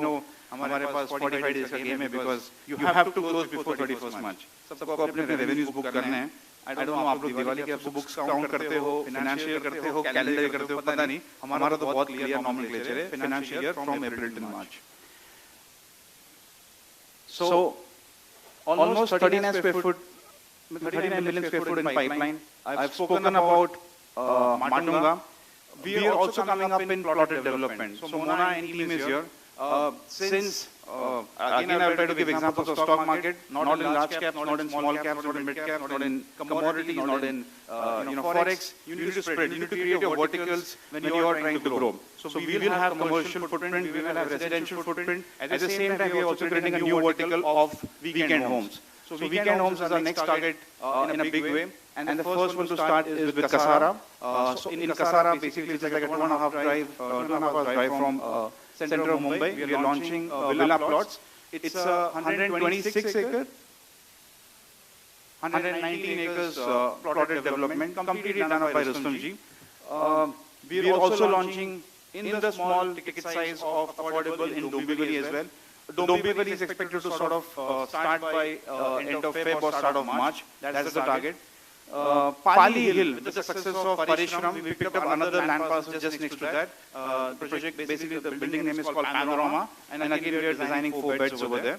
Speaker 8: हमारे पास 45 days का game है, because you have to close before 31st March. सबको अपने revenues book करने हैं. I don't know आप लोग दिवाली के अब बुक्स काउंट करते हो, financial करते हो, कैलेंडर करते हो, पता नहीं. हमारा तो बहुत क्लियर नॉमेनक्लेचर है, financial year from April to March. So almost 39 million square foot in pipeline. I've spoken about Matunga. We are also coming up in plotted development. So Mona and team is here. Since again I will try to give examples of stock market, not in large caps, not in small caps, not in mid caps, not in commodities, not in forex. You need to spread. You need to create your verticals when you are trying to grow. So we will have commercial footprint, we will have residential footprint. At the same time, we are also creating a new vertical of weekend homes. So weekend homes is our next target in a big way. And the first one to start is with Kasara. So in Kasara, basically, it's like a 2.5 hours drive from center of Mumbai. We are launching villa plots. It's 126 acres, 119 acres plotted development, completely done by Rustomjee. We are also launching in the small ticket size of affordable in Dombivli as well. Dombivli is expected to sort of start by end of Feb or start of March. That's the target. Pali Hill, with the success of Parishram, we picked up another land parcel just next to that. The project, basically, the building name is called Panorama, and again we are designing 4 beds over there.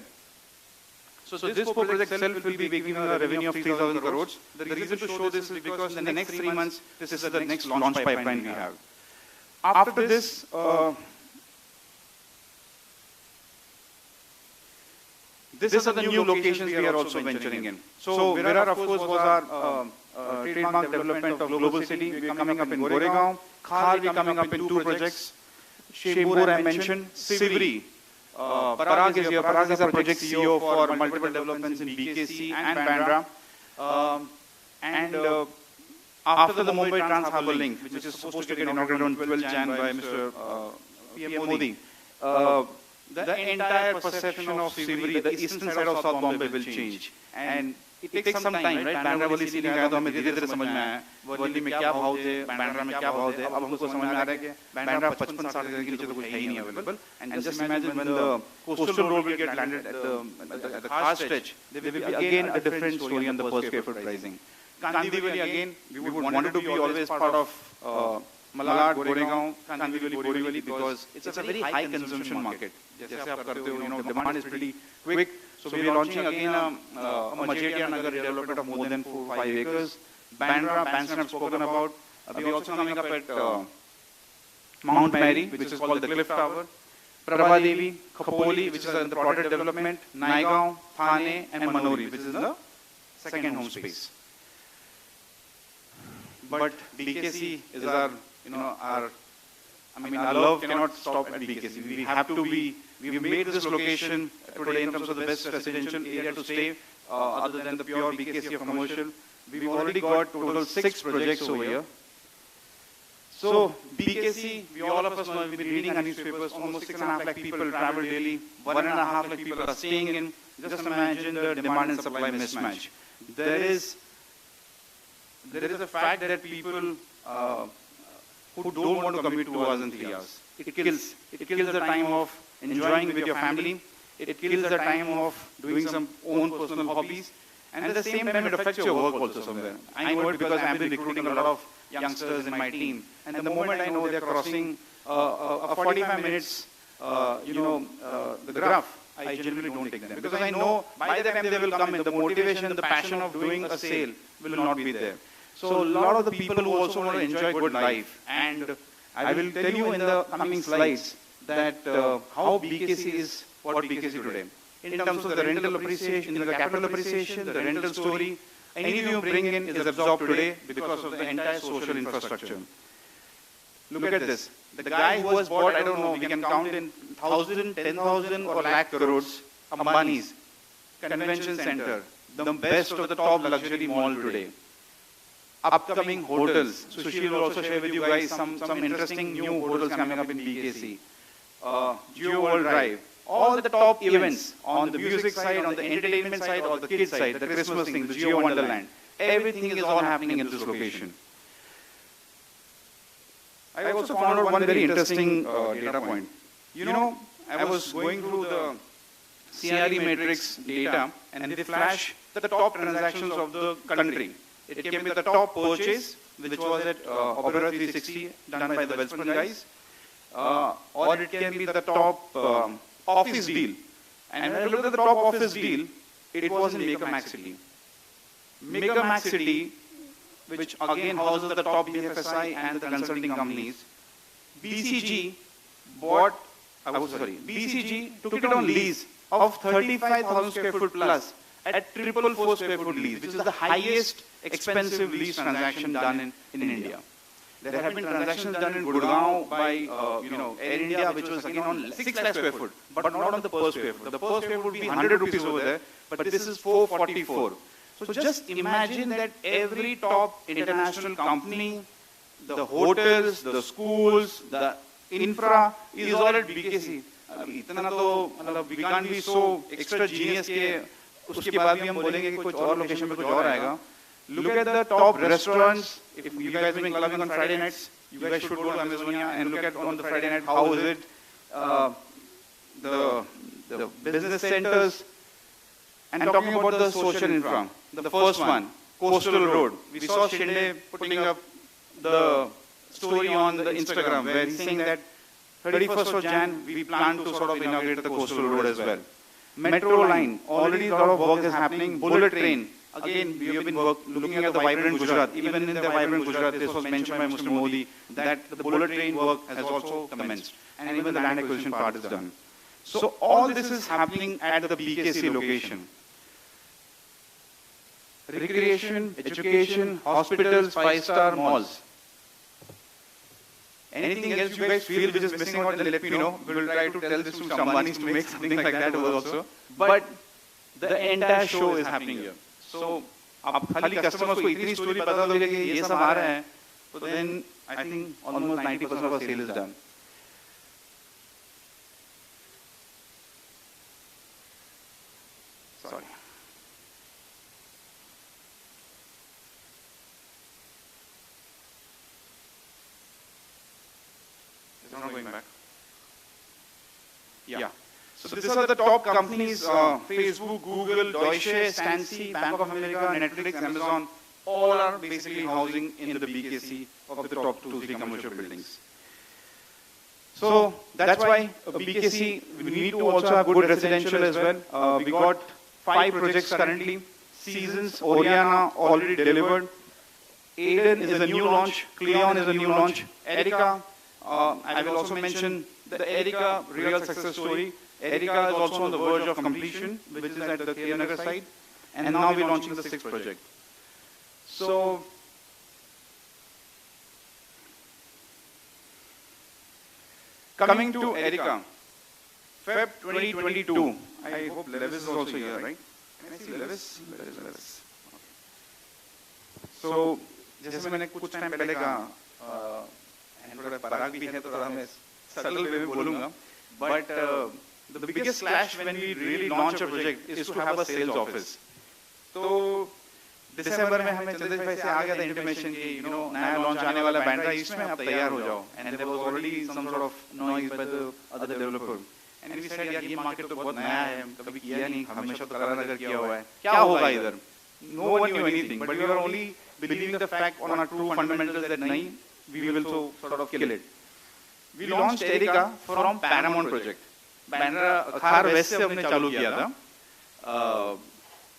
Speaker 8: So this project itself will be giving a revenue of 3,000 crores. The reason to show this is because in the next 3 months, this is the next launch pipeline we have. After this, these are the new locations we are also venturing in. So Virar, of course, was our trademark development of Global City. We are coming up in Goregaon. Khar, we are coming up in 2 projects. Shembur, I mentioned. Sivri. Parag is here. Parag is a project CEO for multiple developments in BKC and Bandra. And after the Mumbai Trans Harbour Link, which is supposed to get inaugurated on 12 Jan by Mr. PM Modi, the entire perception of Sivri, the eastern side of South Bombay, will change. And it takes some time, right? Bandra वाली ceiling आया तो हमें धीरे-धीरे समझ में आया वर्ली में क्या भाव थे, बैंड्रा में क्या भाव थे, अब हमको समझ में आ रहा है कि बैंड्रा 55-60 के नीचे तो कुछ है ही नहीं available. And just imagine when the coastal road will get landed at the car stretch, there will be again a different story on the per square foot pricing. Kandivali again, we would wanted to be always part of Malad, Goregaon, Kandivali, Borivali because it's a very high consumption market. जैसे आप करते हो, you know, demand is pretty quick. So we are launching again a Majetia Nagar development of more than 4-5 acres. Bandra, Banson I've spoken about. We are also coming up at Mount Mary, which is called the Cliff Tower. Prabhadevi, Khopoli, which is in the plotted development. Naigaon, Thane, and Manori, which is the second home space. But BKC is our, you know, our love cannot stop at BKC. We have to be, we've made this location today in terms of the best residential area to stay, other than the pure BKC of commercial. We've already got total 6 projects over here. So BKC, we all of us know, we've been reading our newspapers, almost 6.5 lakh people travel daily, 1.5 lakh people are staying in. Just imagine the demand and supply mismatch. There is a fact that people who don't want to commute 2 hours and 3 hours. It kills the time of enjoying with your family. It kills the time of doing some own personal hobbies. And at the same time, it affects your work also somewhere. I know it because I've been recruiting a lot of youngsters in my team. And the moment I know they're crossing a 45 minutes, the graph, I generally don't take them. Because I know by the time they will come in, the motivation, the passion of doing a sale will not be there. So a lot of the people who also want to enjoy good life, and I will tell you in the coming slides that how BKC is what BKC today. In terms of the rental appreciation, in the capital appreciation, the rental story, anything you bring in is absorbed today because of the entire social infrastructure. Look at this. The guy who has bought, I don't know, we can count in 1,000, 10,000 or lakh crores, Ambani's convention center, the best of the top luxury mall today. Upcoming hotels. Sushil will also share with you guys some interesting new hotels coming up in BKC. Geo World Drive. All the top events on the music side, on the entertainment side, or the kids side, the Christmas thing, the Geo Wonderland. Everything is all happening in this location. I also found out one very interesting data point. You know, I was going through the CRE matrix data, and they flash the top transactions of the country. It came with the top purchase, which was at Opera 360, done by the Wellspun guys, or it can be the top office deal. And when I looked at the top office deal, it was in Mega Max City. Mega Max City, which again houses the top BFSI and the consulting companies, BCG took it on lease of 35,000 square foot plus at 444 square foot lease, which is the highest expensive lease transaction done in India. There have been transactions done in Gurgaon by Air India, which was again on 6 lakh square foot, but not on the per square foot. The per square foot would be 100 rupees over there, but this is 444. So just imagine that every top international company, the hotels, the schools, the infra is all at BKC. We can't be so extra genius के उसके बाद भी हम बोलेंगे कि कुछ और location पे कुछ और आएगा. Look at the top restaurants. If you guys have been clubbing on Friday nights, you guys should go to Amazonia and look at on the Friday night how is it. The business centers. And talking about the social infra, the first one, Coastal Road. We saw Shinde putting up the story on the Instagram where he's saying that 31st of Jan, we plan to sort of inaugurate the Coastal Road as well. Metro line, already a lot of work is happening. Bullet train, again, we have been looking at the vibrant Gujarat. Even in the vibrant Gujarat, this was mentioned by Mr. Modi, that the bullet train work has also commenced. And even the land acquisition part is done. So all this is happening at the BKC location. Recreation, education, hospitals, 5-star malls. Anything else you guys feel which is missing out, then let me know. We will try to tell this to Ambani's to make something like that also. But the entire show is happening here. So, आप खाली customers को इतनी story बता दोगे कि ये सब आ रहा है, तो then I think almost 90% of our sale is done. Sorry. not going back. Yeah. So these are the top companies, Facebook, Google, Deutsche, Stancy, Bank of America, Netflix, Amazon, all are basically housing in the BKC of the top 2-3 commercial buildings. So that's why BKC, we need to also have good residential as well. We got 5 projects currently. Seasons, Oriana already delivered. Aiden is a new launch. Cleon is a new launch. Erica, I will also mention the Erica real success story. Erica is also on the verge of completion, which is at the Nagar side. And now we're launching the 6th project. So, coming to Erica, Feb 2022. I hope Levis is also here, right? Can I see Levis? Where is Levis? So, जैसे मैंने कुछ time पहले कहा, and थोड़ा पराग भी है तो थोड़ा मैं subtle way में बोलूँगा, but the biggest clash when we really launch a project is to have a sales office. तो दिसंबर में हमें चंद्रश भाई से आ गया था इंटीमेशन कि नया लॉन्च आने वाला बैंड्रा ईस्ट में आप तैयार हो जाओ, and there was already some sort of noise by the other developer. And we said यार ये मार्केट तो बहुत नया है, कभी किया नहीं, हमेशा तो करानगर किया हुआ है, क्या होगा इधर? No one knew anything, but we were only believing the fact on our true fundamentals that nahi, we will so sort of kill it. We launched Erica from Paramount project. Bandra खार वेस्ट से हमने चालू किया था,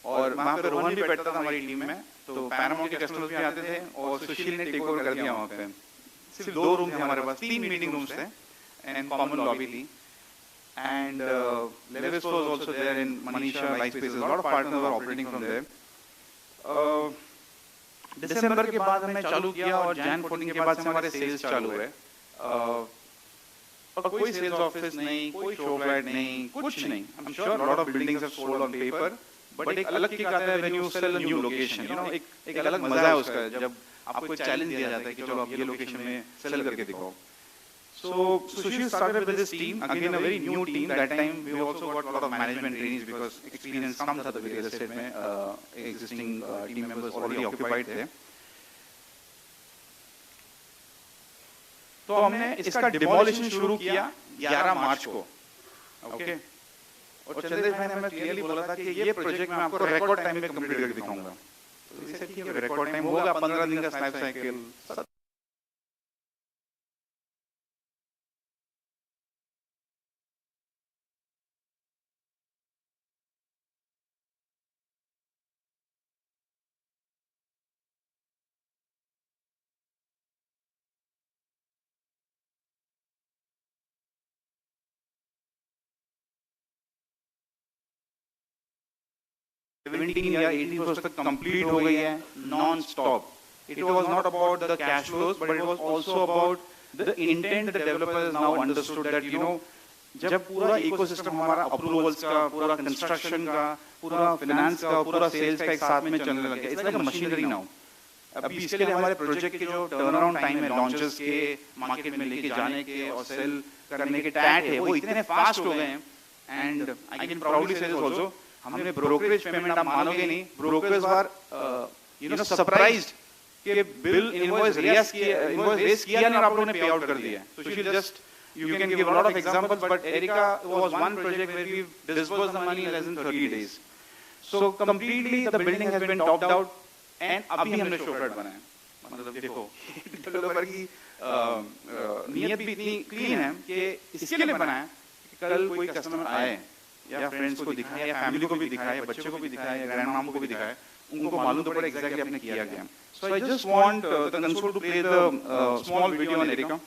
Speaker 8: और वहाँ पे रोहन भी बैठता था हमारी टीम में, तो पैरामाउंट के कस्टमर्स भी आते थे और सुशील ने टेक ओवर कर दिया वहाँ पे. सिर्फ 2 रूम थे हमारे पास, 3 मीटिंग रूम्स थे एंड कॉमन लॉबी थी. And Levis was also there, in Manisha, Life Spaces, a lot of partners were operating from there. दिसंबर के बाद हमने चालू किया और जैन 14 के बाद से हमारे सेल्स चालू है. और कोई सेल्स ऑफिस नहीं, कोई शो फ्लैट नहीं, कुछ नहीं. I'm sure a lot of buildings have sold on paper, but एक अलग किक आता है when you sell a new location. एक अलग मजा है उसका जब आपको एक चैलेंज दिया जाता है कि चलो आप ये लोकेशन में सेल करके दिखाओ. So Sushil started with this team, again a very new team. That time we also got a lot of management trainees because experience कम था तभी real estate में, existing team members already occupied थे. तो हमने इसका demolition शुरू किया 11 मार्च को, ओके. और चंद्रेश भाई ने हमें क्लियरली बोला था कि ये प्रोजेक्ट मैं आपको रिकॉर्ड टाइम में कंप्लीट करके दिखाऊंगा. तो इसे ठीक है, रिकॉर्ड टाइम होगा, 15 दिन का लाइफ साइकिल. या 80% तक कंप्लीट हो गई है non stop. It was not about the cash flows, but it was also about the intent. The developers now understood that जब पूरा इकोसिस्टम हमारा अप्रूवल्स का, पूरा कंस्ट्रक्शन का, पूरा फाइनेंस का, पूरा सेल्स का एक साथ में चलने लग गया, it's like a machinery now. अभी इसके लिए हमारे प्रोजेक्ट के जो टर्न अराउंड टाइम है लॉन्चेस के, मार्केट में लेके जाने के और सेल करने के टैट है, वो इतने फास्ट हो गए हैं. एंड आई कैन प्राउडली से दिस आल्सो, हमने ब्रोकरेज पेमेंट, आप मानोगे नहीं, ब्रोकर्स वर सरप्राइज्ड कि बिल इनवॉइस रेस किया नहीं और आप लोगों ने पे आउट कर दिया. सुशील just you can give a lot of examples, but Erica was one project where we disbursed the money in less than 30 days. So completely the building has been topped out, and अभी हमने show flat बनाया. मतलब देखो developer की नियत भी इतनी clean है कि इसके लिए बनाया कि कल कोई कस्टमर आए या फ्रेंड्स को दिखाए या फैमिली को भी दिखाए, बच्चे को भी दिखाए, ग्रैंड माम को भी दिखाए, उनको मालूम तो पड़े एग्जैक्टली आपने किया गया. So I just want the console to play the small video on Erica.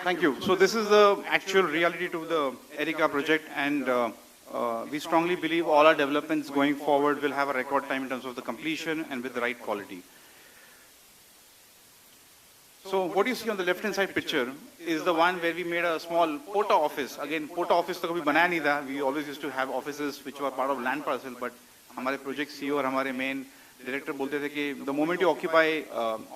Speaker 8: Thank you. So this is the actual reality to the Erica project, and we strongly believe all our developments going forward will have a record time in terms of the completion and with the right quality. So what you see on the left hand side picture is the one where we made a small POTA office. Again, POTA office तो कभी बनाया नहीं था. We always used to have offices which were part of land parcel, but हमारे project CEO और हमारे main director बोलते थे कि the moment you occupy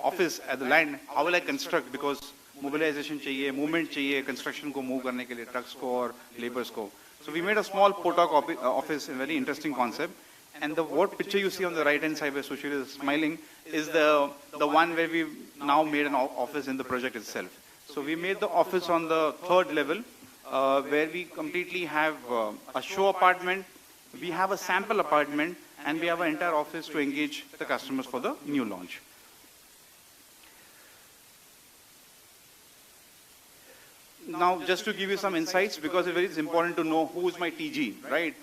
Speaker 8: office at the land, how will I construct? Because mobilization चाहिए, movement चाहिए, construction को move करने के लिए trucks को और laborers को. So we made a small POTA office, a very interesting concept. And the what picture you see on the right hand side where Sushil is smiling is the one where we now made an office in the project itself. So we made the office on the 3rd level where we completely have a show apartment, we have a sample apartment, and we have an entire office to engage the customers for the new launch. Now, just to give you some insights, because it is important to know who is my TG, right?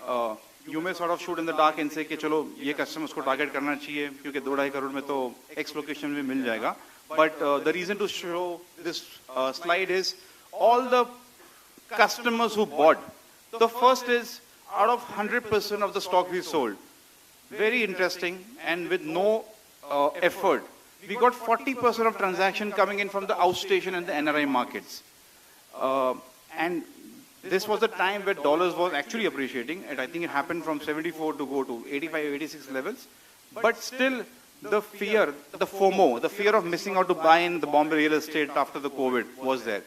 Speaker 8: You may sort of shoot in the dark and say कि चलो ये customers को target करना चाहिए क्योंकि 2-2.5 crore में तो X location में मिल जाएगा. But the reason to show this slide is all the customers who bought. The first is out of 100% of the stock we sold. Very interesting, and with no effort, we got 40% of transaction coming in from the outstation and the NRI markets. And this was the time where dollars was actually appreciating, and I think it happened from 74 to go to 85, 86 levels. But still, the fear, the FOMO, the fear of missing out to buy in the Bombay real estate after the COVID was there.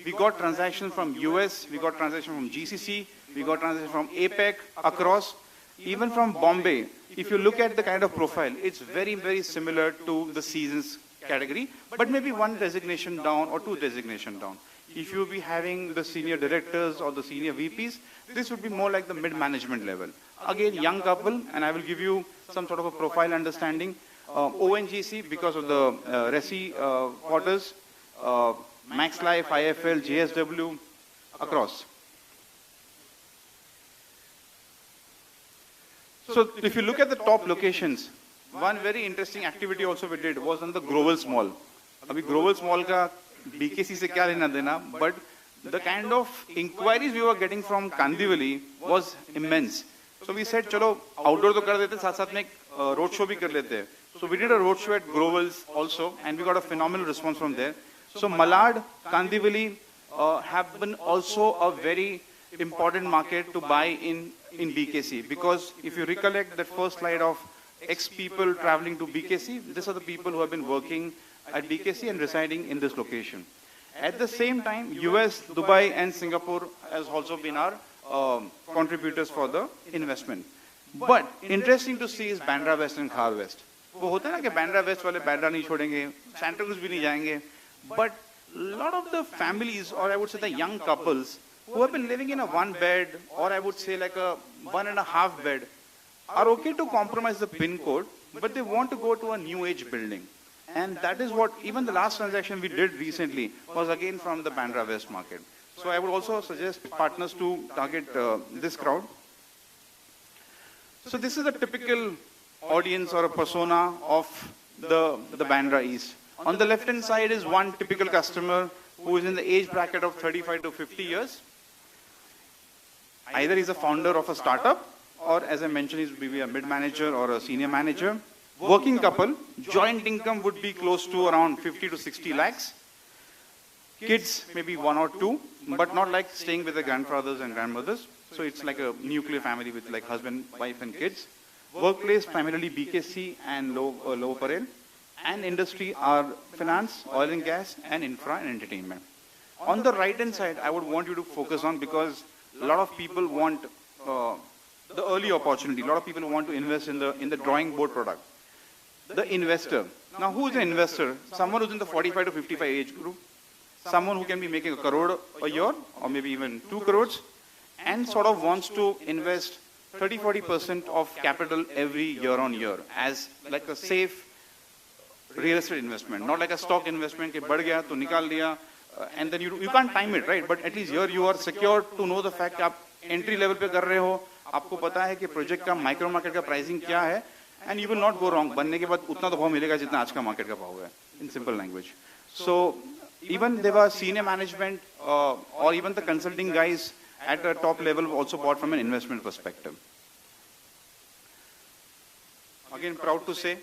Speaker 8: We got transactions from US, we got transactions from GCC, we got transactions from APEC, across, even from Bombay. If you look at the kind of profile, it's very, very similar to the seasons category, but maybe one designation down or two designation down. If you be having the senior directors or the senior VPs, this would be more like the mid-management level. Again, young couple, and I will give you some sort of a profile understanding. ONGC, because of the Resi quarters, Max Life, IFL, JSW, across. So if you look at the top locations, one very interesting activity also we did was on the Grovel's Mall. Abhi Grovel's Mall ka BKC se kya lena dena, but the kind of inquiries we were getting from Kandivali was immense. So we said, chalo, outdoor to kar dete, saath saath mein road show bhi kar lete. So we did a road show at Grovel's also, and we got a phenomenal response from there. So Malad, Kandivali have been also a very important market to buy in BKC, because if you recollect that first slide of X people traveling to BKC, these are the people who have been working at BKC and residing in this location. At the same time, US, Dubai and Singapore has also been our contributors for the investment. But interesting to see is Bandra West and Khar West. वो होता है ना कि Bandra West वाले Bandra नहीं छोड़ेंगे, Santa Cruz भी नहीं जाएंगे. But a lot of the families, or I would say the young couples, who have been living in a 1 bed, or I would say like a 1.5 bed, are okay to compromise the PIN code, but they want to go to a new age building. And that is what, even the last transaction we did recently was again from the Bandra West market. So I would also suggest partners to target this crowd. So this is a typical audience or a persona of the Bandra East. On the left hand side is one typical customer who is in the age bracket of 35 to 50 years. Either he's a founder of a startup, or as I mentioned, he's maybe a mid-manager or a senior manager. Working couple, joint income would be close to around 50 to 60 lakhs. Kids, maybe 1 or 2, but not like staying with the grandfathers and grandmothers. So it's like a nuclear family with like husband, wife and kids. Workplace, primarily BKC and Low Parel. And industry are finance, oil and gas, and infra and entertainment. On the right hand side, I would want you to focus on, because a lot of people want the early opportunity. A lot of people want to invest in the drawing board product. The investor. Now, who is an investor? Someone who's in the 45 to 55 age group. Someone who can be making 1 crore a year, or maybe even 2 crores, and sort of wants to invest 30-40% of capital every year on year as like a safe real estate investment, not like a stock investment ke बढ़ गया तो निकाल लिया, and then you can't time it, right? But at least here you are secure to know the fact कि आप entry level पे कर रहे हो, आपको पता है कि project का micro market का pricing क्या है, and you will not go wrong. बनने के बाद उतना तो भाव मिलेगा जितना आज का market का भाव है, in simple language. So even there were senior management or even the consulting guys at the top level also bought from an investment perspective. Again, proud to say,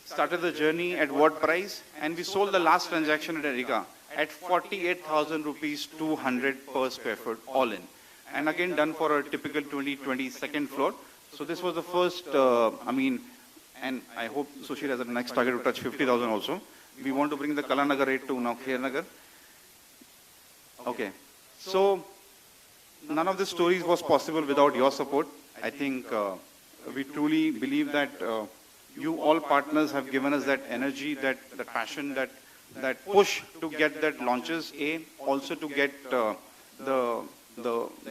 Speaker 8: started the journey at what price, and we sold the last transaction at Erica at 48,000 rupees 200 per square foot all in. And again done for a typical 22nd floor. So this was the first, and I hope Sushil has a next target to touch 50,000 also. We want to bring the Kalanagar rate to now Khairnagar. Okay. So none of the stories was possible without your support. I think we truly believe that you all partners have given us that energy, that passion, that push to get that launches, also to get the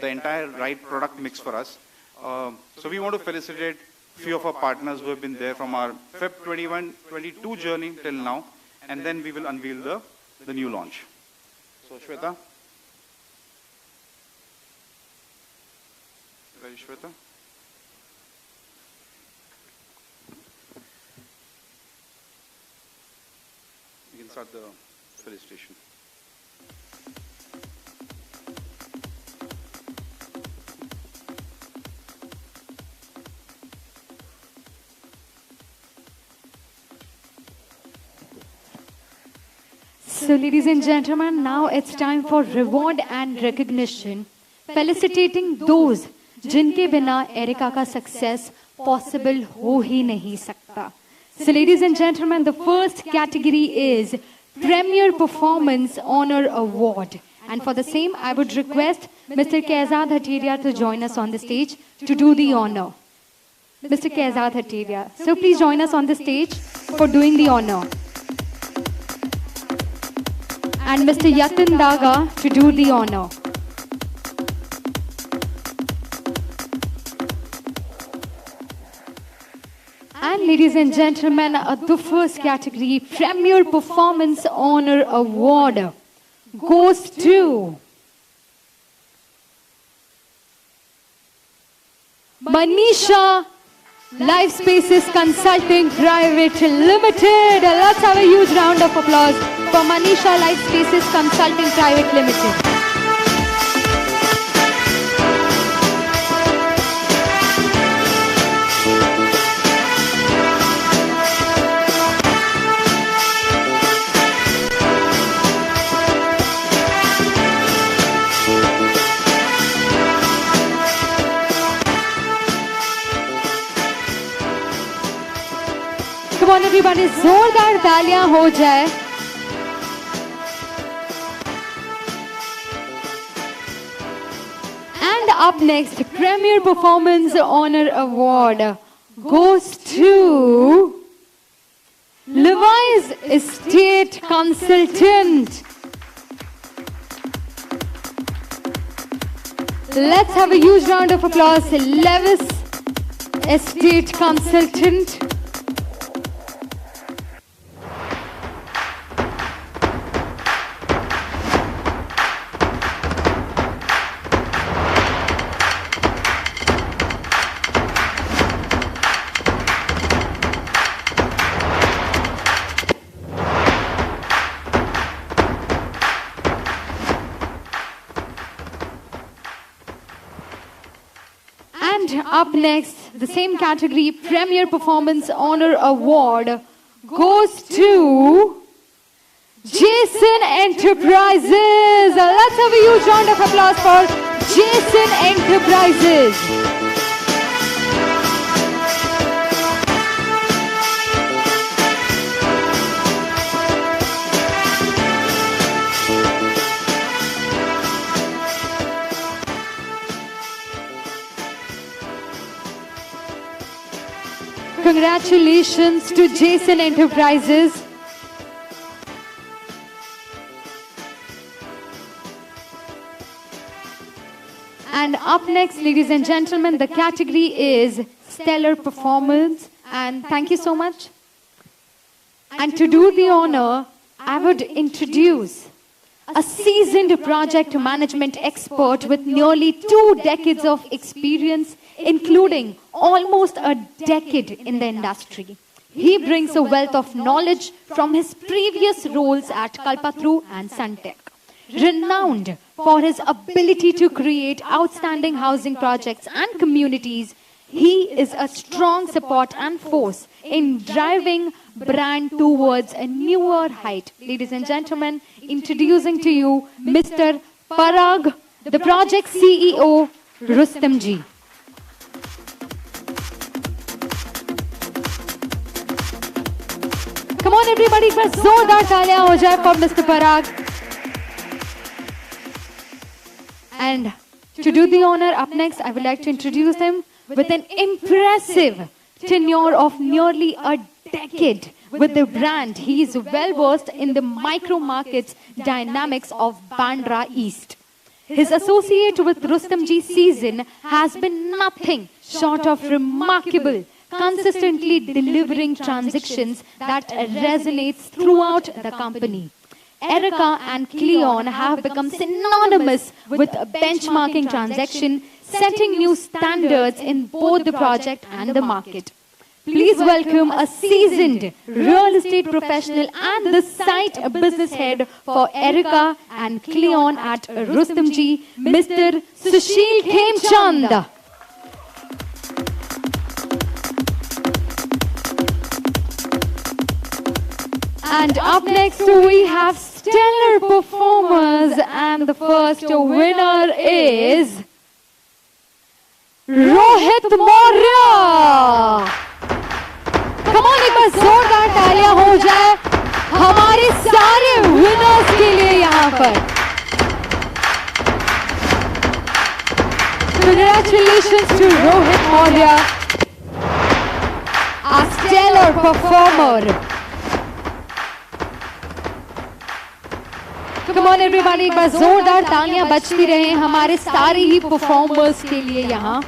Speaker 8: entire right product mix for us. So we want to felicitate few of our partners who have been there from our Feb 21-22 journey till now, and then we will unveil the new launch. So Shweta. Where is Shweta? You can start the felicitation.
Speaker 1: So, ladies and gentlemen, now it's time for reward and recognition, felicitating those जिनके बिना areca का success possible हो ही नहीं सकता. So, ladies and gentlemen, the first category is Premier Performance Honor Award. And for the same, I would request Mr. Kaizad Hateria to join us on the stage to do the honor. Mr. Kaizad Hateria, so please join us on the stage for doing the honor. And Mr. Yatin Daga to do the honor. And ladies and gentlemen, the first category, Premier Performance Honor Award, goes to Manisha Life Spaces Consulting Private Limited. Let's have a huge round of applause for Manisha Life Spaces Consulting Private Limited. Come on everybody, जोरदार तालियां हो जाए. And up next, Premier Performance Honor Award goes to Levi's Estate Consultant. Let's have a huge round of applause. Levi's Estate Consultant. Up next, the same category, Premier Performance Honor Award goes to Jason Enterprises. Let's have a huge round of applause for Jason Enterprises. Congratulations to Jason Enterprises. And up next, ladies and gentlemen, the category is Stellar Performance. And thank you so much. And to do the honor, I would introduce a seasoned project management expert with nearly 2 decades of experience, including almost a decade in the industry. He brings a wealth of knowledge from his previous roles at Kalpataru and Suntech. Renowned for his ability to create outstanding housing projects and communities, he is a strong support and force in driving brand towards a newer height. Ladies and gentlemen, introducing to you Mr. Parag, the project CEO, Rustomjee. Come on everybody, एक बार जोरदार तालियां हो जाए for Mr. Parag. And to do the honor, up next, I would like to introduce him with an impressive tenure of nearly a decade with the brand. He is well versed in the micro markets dynamics of Bandra East. His associate with Rustomjee season has been nothing short of remarkable, consistently delivering transactions that resonates throughout the company. Erica and Cleon have become synonymous with benchmarking transaction, setting new standards in both the project and the market. Please welcome a seasoned real estate professional and the site business head for Erica and Cleon at Rustomjee, Mr. Sushil Khemchand. And up next we have stellar performers, and the first winner is Rohit Maurya. Come on, एक बार जोरदार तालियां हो जाए हमारे सारे winners के लिए यहाँ पर. Congratulations to Rohit Maurya, a stellar performer. Come on everybody, एक बार जोरदार तालियां बजती रहे हमारे सारे ही परफॉर्मर्स के लिए यहाँ.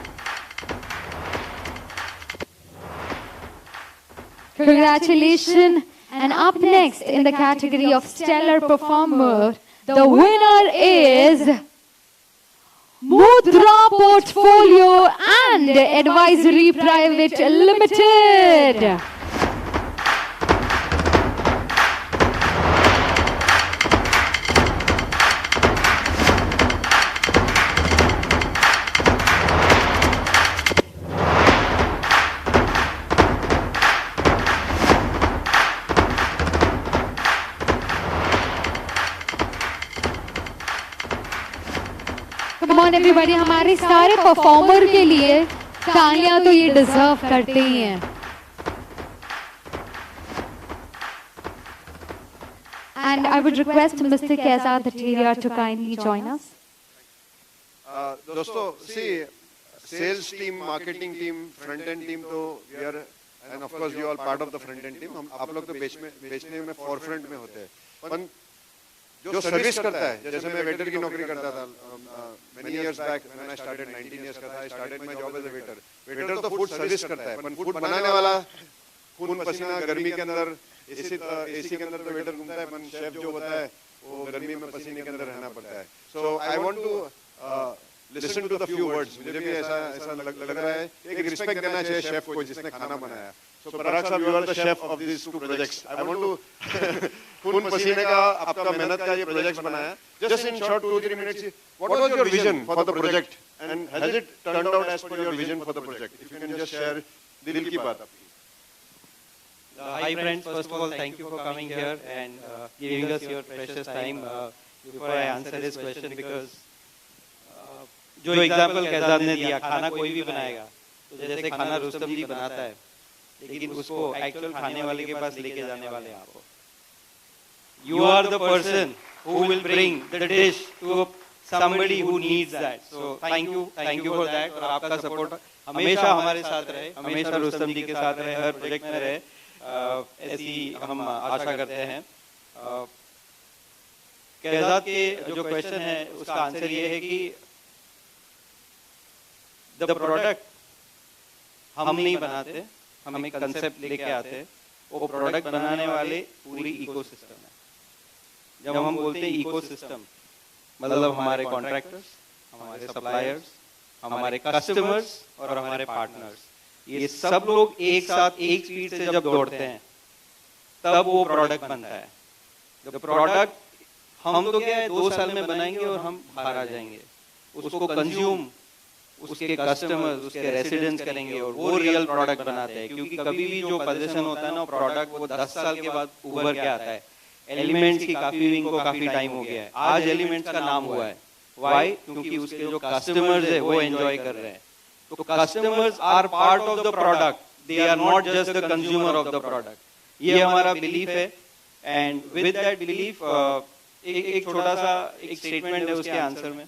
Speaker 1: Congratulations. And up next in the category of stellar performer, the winner is Mudra Portfolio and Advisory Private Limited. Come on everybody, हमारे सारे परफॉर्मर के लिए तालियां तो ये डिजर्व करते ही हैं. And I would request Mr. Kaizad Dhateria to kindly join us.
Speaker 2: दोस्तों, see, sales team, marketing team, front end team, तो we are, and of course you all part of the front end team. हम आप लोग तो बेचने में forefront में होते हैं. पर जो सर्विस करता है, जैसे मैं वेटर की नौकरी करता था many years back when I started, 19 years का था, I started my job as a waiter. Waiter तो फूड सर्विस करता है, पर फूड बनाने वाला खून पसीना गर्मी के अंदर एसी के अंदर तो वेटर घूमता है, पर शेफ जो होता है वो गर्मी में पसीने के अंदर रहना पड़ता है. So I want to listen to the few words. मुझे भी ऐसा लग रहा है एक रिस्पेक्ट देना चाहिए शेफ को जिसने खाना बनाया. So Parag sir, you are the chef of these two projects. I want to खून पसीने का आपका मेहनत का ये प्रोजेक्ट्स बनाया. Just in short 2-3 minutes, what was your vision for the project and has it turned out as per your vision for the project? If you can just share दिल की बात.
Speaker 10: Hi friends, first of all thank you for coming here and giving us your precious time before I answer this question, because जो example Kaizad ने दिया, खाना कोई भी बनाएगा तो जैसे खाना रुस्तम जी बनाता है, लेकिन उसको एक्चुअल खाने वाले के पास लेके जाने वाले हैं आपको. You are the person who will bring the dish to somebody who needs that. So thank you for that. और आपका सपोर्ट हमेशा हमारे साथ रहे, हमेशा रुस्तम जी के साथ रहे, हर प्रोजेक्ट में रहे, ऐसी हम आशा करते हैं. कैजाद के जो क्वेश्चन है उसका आंसर ये है कि द प्रोडक्ट हम नहीं बनाते, हम एक कंसेप्ट लेके आते हैं, वो प्रोडक्ट बनाने वाले पूरी इकोसिस्टम है. जब हम बोलते हैं इकोसिस्टम, मतलब हमारे कॉन्ट्रैक्टर्स, हमारे सप्लायर्स, हमारे कस्टमर्स और हमारे पार्टनर्स, ये सब लोग एक साथ एक स्पीड से जब दौड़ते हैं तब वो प्रोडक्ट बनता है। द प्रोडक्ट हम तो क्या है 2 साल में बनाएंगे और हम बाहर आ जाएंगे, उसको कंज्यूम उसके कस्टमर्स उसके रेसिडेंट्स करेंगे और वो रियल प्रोडक्ट बनाते हैं। क्योंकि कभी भी जो पोजीशन होता है ना प्रोडक्ट वो 10 साल के बाद उभर के आता है। एलिमेंट्स की काफी विंग को काफी टाइम हो गया है, आज एलिमेंट्स का नाम हुआ है। व्हाई? क्योंकि उसके जो कस्टमर्स है वो एंजॉय कर रहे हैं। तो customers are part of the product, they are not just the consumer of the product. ये हमारा बिलीफ है एंड विद दैट बिलीफ एक छोटा सा एक स्टेटमेंट है उसके आंसर में।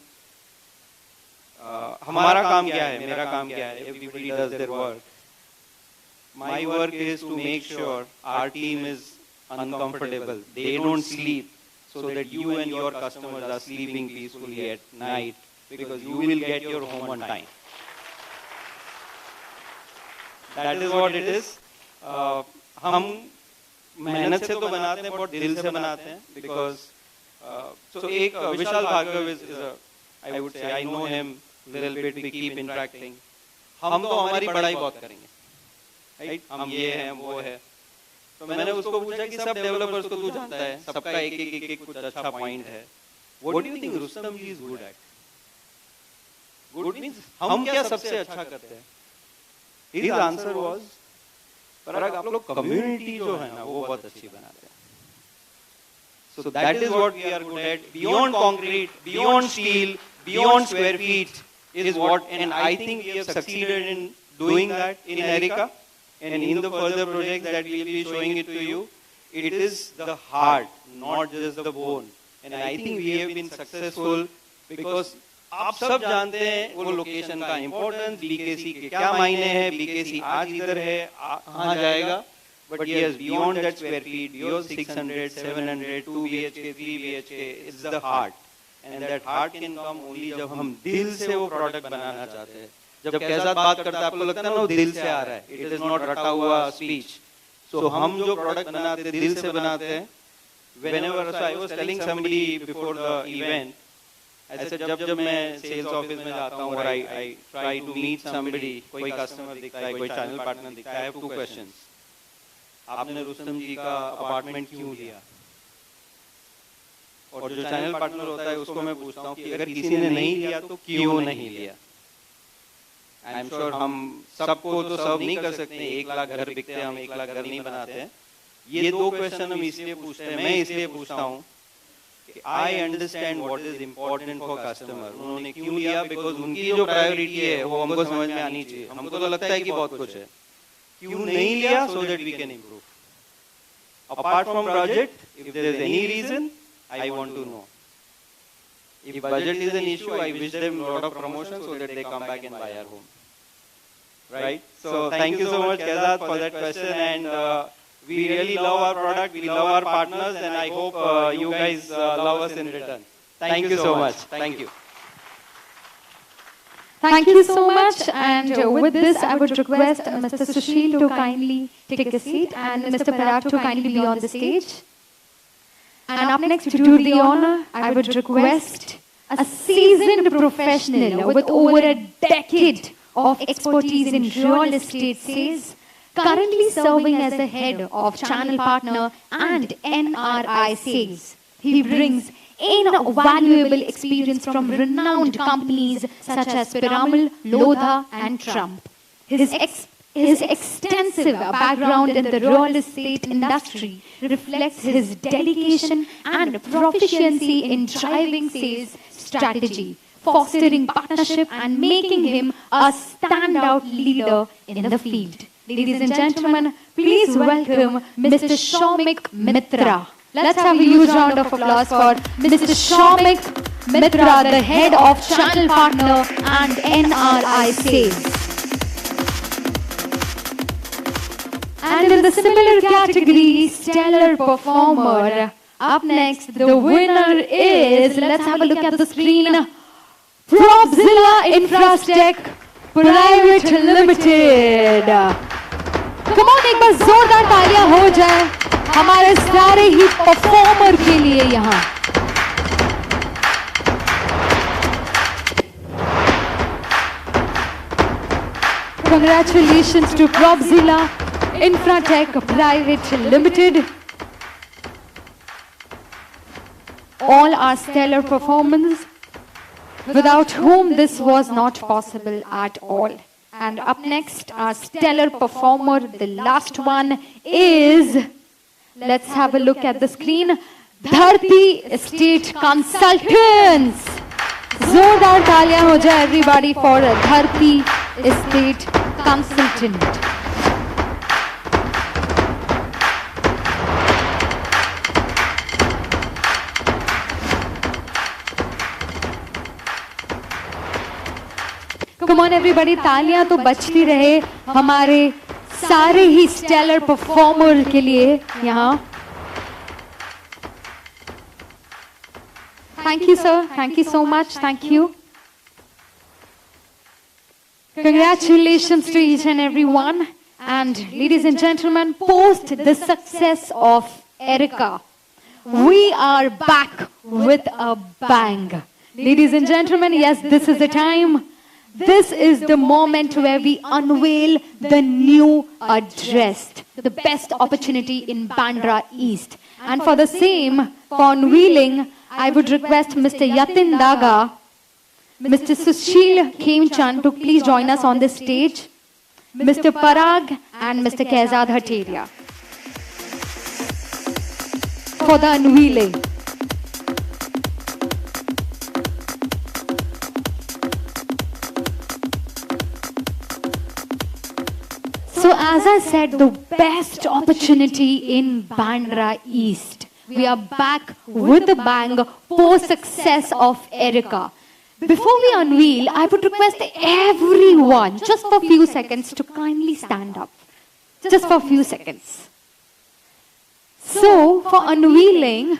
Speaker 10: हमारा काम क्या है, मेरा काम क्या है? Everybody does their work. My work is to make sure our team is uncomfortable, they don't sleep, so that you and your customers are sleeping peacefully at night, because you will get your home on time. That is what it is. हम मेहनत से तो बनाते हैं बहुत दिल से बनाते हैं, because so एक विशाल Bhargava is I would say I know him little bit, we keep interacting. हम तो हमारी बड़ाई बहुत करेंगे, right? हम ये हैं वो है। तो मैंने उसको पूछा कि सब डेवलपर्स को तू जानता है, सबका एक कुछ अच्छा पॉइंट है। What do you think Rustam ji is good at? Good means हम क्या सबसे अच्छा करते हैं? हिज आंसर वाज, पराग आप लोग कम्युनिटी जो है ना वो बहुत अच्छी बनाते हैं। So that is what we are good at. Beyond concrete, beyond steel, beyond square feet is what, and I think we have succeeded in doing that in Erica. And in the further projects that we will be showing it to you, it is the heart, not just the bone. And I think we have been successful because आप सब जानते हैं वो location का importance, BKC के क्या मायने हैं, बीकेसी आज इधर है कहाँ जाएगा, but yes, beyond that square feet, beyond 600, 700, 2 BHK, 3 BHK, it's the heart. And that heart can come only जब हम दिल से वो प्रोडक्ट बनाना चाहते हैं। जब कैसा बात करता है आपको लगता है ना वो दिल से आ रहा है, इट इज नॉट रटा हुआ स्पीच। सो हम जो प्रोडक्ट बनाते हैं दिल से बनाते हैं। whenever I was telling somebody before the event, I said जब मैं सेल्स ऑफिस में जाता हूँ और I try to meet somebody, कोई कस्टमर दिखता है, कोई चैनल पार्टनर दिखता है, I have 2 questions. आपने रुस्तम जी का अपार्टमेंट क्यों लिया? और जो चैनल पार्टनर होता है उसको मैं पूछता हूँ कि अगर किसी ने नहीं लिया तो क्यों नहीं लिया? आई एम श्योर हम सबको तो सर्व नहीं कर सकते, 1 लाख घर बिकते हैं, हम 1 लाख घर नहीं बनाते हैं। ये 2 क्वेश्चन हम इसलिए पूछते हैं, मैं इसलिए पूछता हूँ कि I understand what is important for customer. उन्होंने क्यों लिया? बिकॉज उनकी जो प्रायोरिटी है वो हमको समझ में आनी चाहिए। हमको तो लगता है कि बहुत कुछ है, क्यों नहीं लिया? So that we can improve. Apart from project, if there is any reason, I want to know. If budget is an issue, I wish them a lot of promotion so that they come back and buy our home. Right? So thank you so much, Kezad, for that question. And we really love our product, we love our partners, and I hope you guys love us in return. Thank you so much. Thank you.
Speaker 1: Thank you so much. And with this, I would request Mr. Sushil to kindly take a seat and Mr. Parag to kindly be on the stage. And up next, to do the honor, I would request a seasoned professional with over a decade of expertise in real estate sales, currently serving as the head of channel partner and NRI sales. He brings invaluable experience from renowned companies such as Piramal, Lodha and Trump. His extensive background in the real estate industry reflects his dedication and proficiency in driving sales strategy, fostering partnership and making him a standout leader in the field. Ladies and gentlemen, please welcome Mr. Shomik Mitra. Let's have a huge round of applause for Mr. Shomik Mitra, the head of channel partner and NRI sales. And in the similar category, stellar performer. Up next, the winner is, let's have a look at the screen, Propzilla Infrastech Private Limited. Come on, एक बार जोरदार तालियां हो जाए हमारे सारे ही performer के लिए यहाँ. Congratulations to Propzilla Infratech Private Limited. All our stellar performance, without whom this was not possible at all. And up next, our stellar performer, the last one is, let's have a look at the screen, Dharti Estate Consultants. Zordar taaliyan ho jaye everybody for Dharti Estate Consultant. Come on everybody, तालियां तो बजती रहे हमारे सारे ही stellar performer के लिए यहाँ. Thank you sir, thank you so much, thank you. Congratulations to each and every one. And ladies and gentlemen, post the success of Erica, we are back with a bang. Ladies and gentlemen, yes, this is the time. This is the moment where we unveil the new address, the best opportunity in Bandra East. And for the same, for unveiling, I would request Mr. Yatin Daga, Mr. Sushil Khemchand to please join us on the stage, Mr. Parag and Mr. Kaizad Hateria for the unveiling. So as I said, the best opportunity in Bandra East. We are back with a bang post success of Erica. Before we unveil, I would request everyone, just for a few seconds, to kindly stand up. Just for a few seconds. So, for unveiling,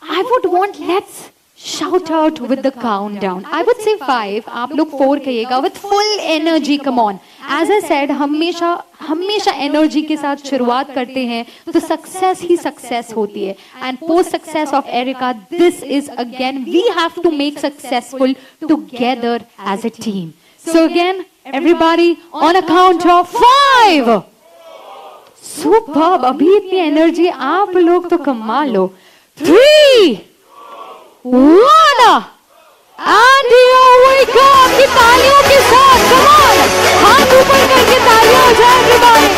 Speaker 1: I would want, let's shout out with the countdown. I would say 5, आप लोग 4 कहिएगा with full energy, come on. As I said, हमेशा energy के साथ शुरुआत करते हैं, तो success ही success होती है. And post success of Erica, this is again, we have to make successful together as a team. So again, everybody on a count of 5. Superb, अभी इतनी energy आप लोग तो कमाल हो. 3, 1, and here we go. आपकी तालियों के साथ, come on, हाथ ऊपर करके तालियां हो जाए everybody.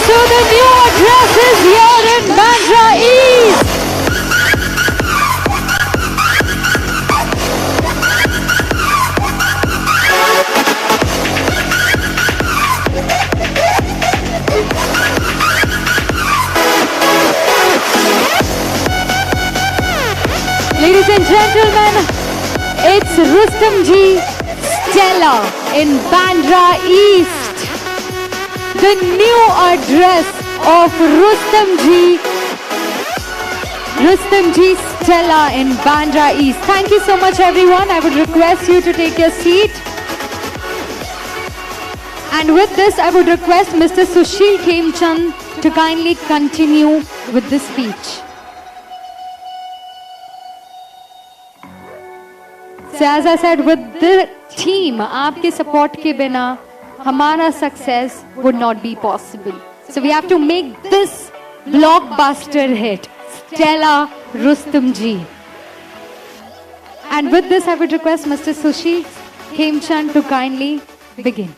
Speaker 1: So the new address is here in Bandra East. Ladies and gentlemen, it's Rustomjee Stella in Bandra East. The new address of Rustomjee Stella in Bandra East. Thank you so much everyone. I would request you to take your seat. And with this, I would request Mr. Sushil Khemchand to kindly continue with the speech. So as I said, with the team, आपके support के बिना हमारा success would not be possible. So we have to make this blockbuster hit, Stella Rustomjee. And with this, I would request Mr. Sushil Khemchand to kindly begin.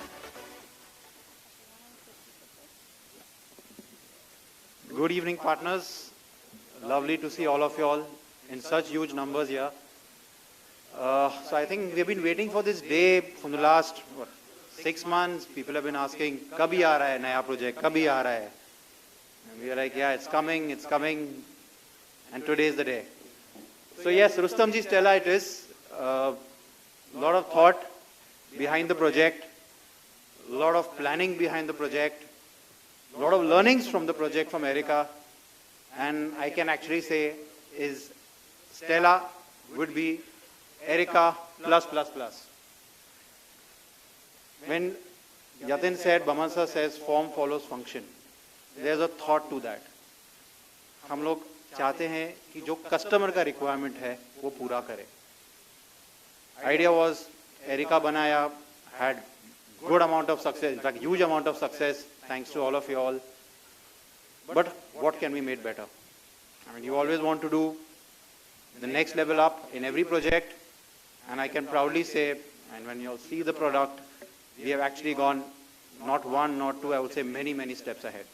Speaker 8: Good evening, partners. Lovely to see all of you all in such huge numbers here. So I think we've been waiting for this day from the last 6 months. People have been asking, "Kabhi aa raha hai naya project? Kabhi aa raha hai?" And we are like, "Yeah, it's coming," and today is the day. So yes, Rustomjee Stella, it is a lot of thought behind the project, a lot of planning behind the project, a lot of learnings from the project from Erica, and I can actually say is Stella would be Erica plus plus plus. When Yatin said, Bamansa says, form follows function. There's a thought to that. हम लोग चाहते हैं कि जो customer का requirement है वो पूरा करे. Idea was, Erica बनाया, had good amount of success, in fact huge amount of success, thanks to all of you all. But what can be made better? I mean, you always want to do the next level up in every project, and I can proudly say, and when you'll see the product, we have actually gone not one, not two, I would say many, many steps ahead.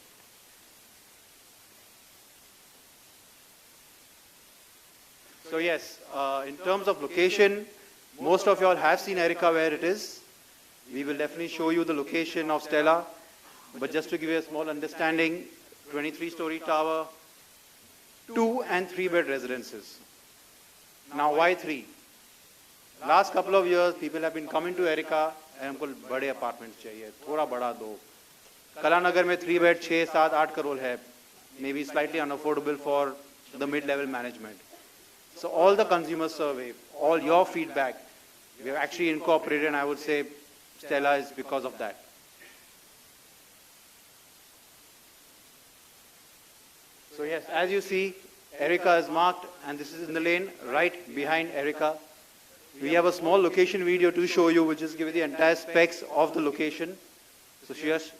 Speaker 8: So yes, in terms of location, most of you all have seen Erica where it is. We will definitely show you the location of Stella, but just to give you a small understanding, 23-story tower, 2 and 3 bed residences. Now why 3? Last couple of years, people have been coming to Erica and हमको बड़े apartments चाहिए, थोड़ा बड़ा दो. कलानगर में 3 bed 6, 7, 8 crore है, maybe slightly unaffordable for the mid-level management. So all the consumer survey, all your feedback, we have actually incorporated, and I would say Stella is because of that. So yes, as you see, Erica is marked, and this is in the lane right behind Erica. We have a small location video to show you, which is giving the entire specs of the location. So Shreyash.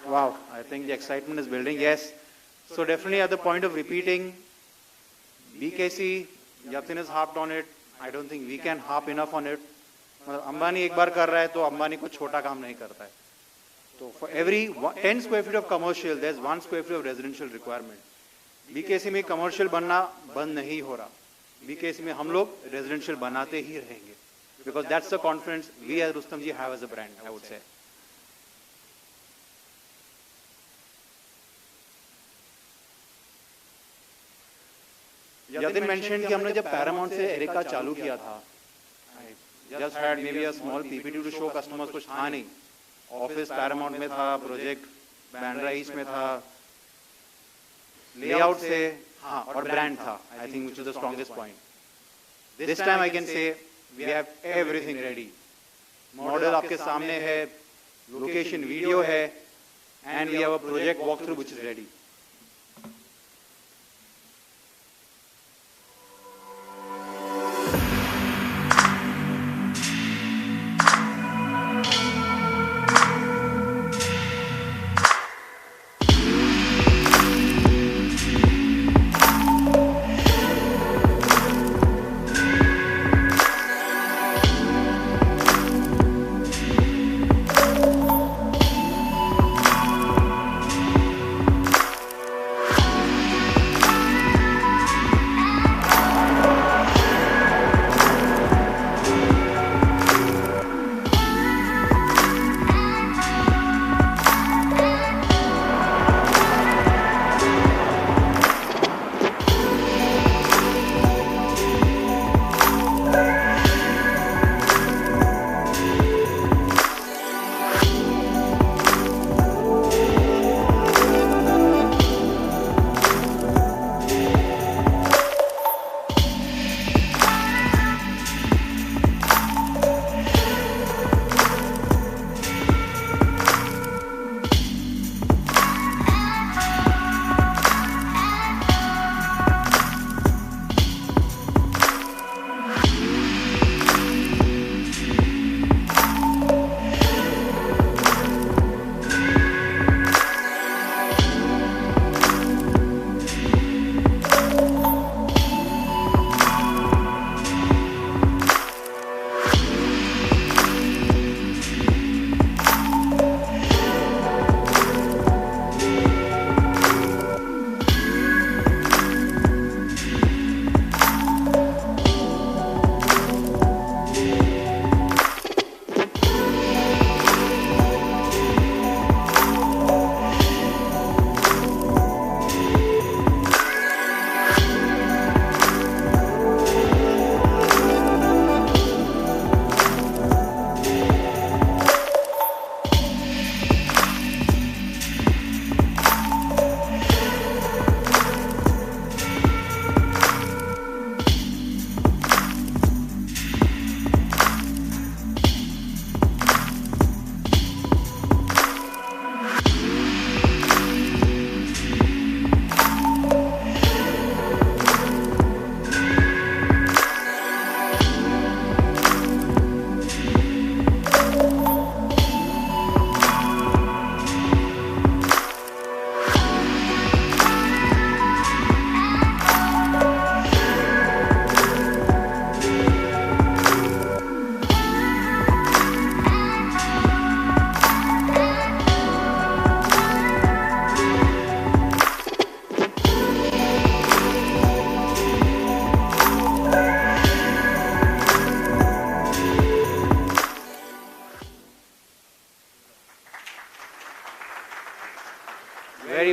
Speaker 8: Wow, I think the excitement is building, yes. So definitely at the point of repeating, BKC, Yatin has harped on it. I don't think we can harp enough on it. Ambani एक बार कर रहा है तो अंबानी को छोटा काम नहीं करता है. So for every 10 square feet of commercial, there's 1 square feet of residential requirement. BKC में commercial बनना बंद नहीं हो रहा. BKC में हम लोग residential बनाते ही रहेंगे. Because that's the confidence we as Rustomjee have as a brand, I would say. Yatin mentioned कि हमने जब Paramount से एरिका चालू किया था, I just had maybe a small PPT to show customers, कुछ था नहीं. Office Paramount में था, project Bandra East में था, layout से हाँ और brand था, I think which is the strongest point. This time I can say we have everything ready. Model आपके सामने है, location video है, and we have a project walkthrough which is ready.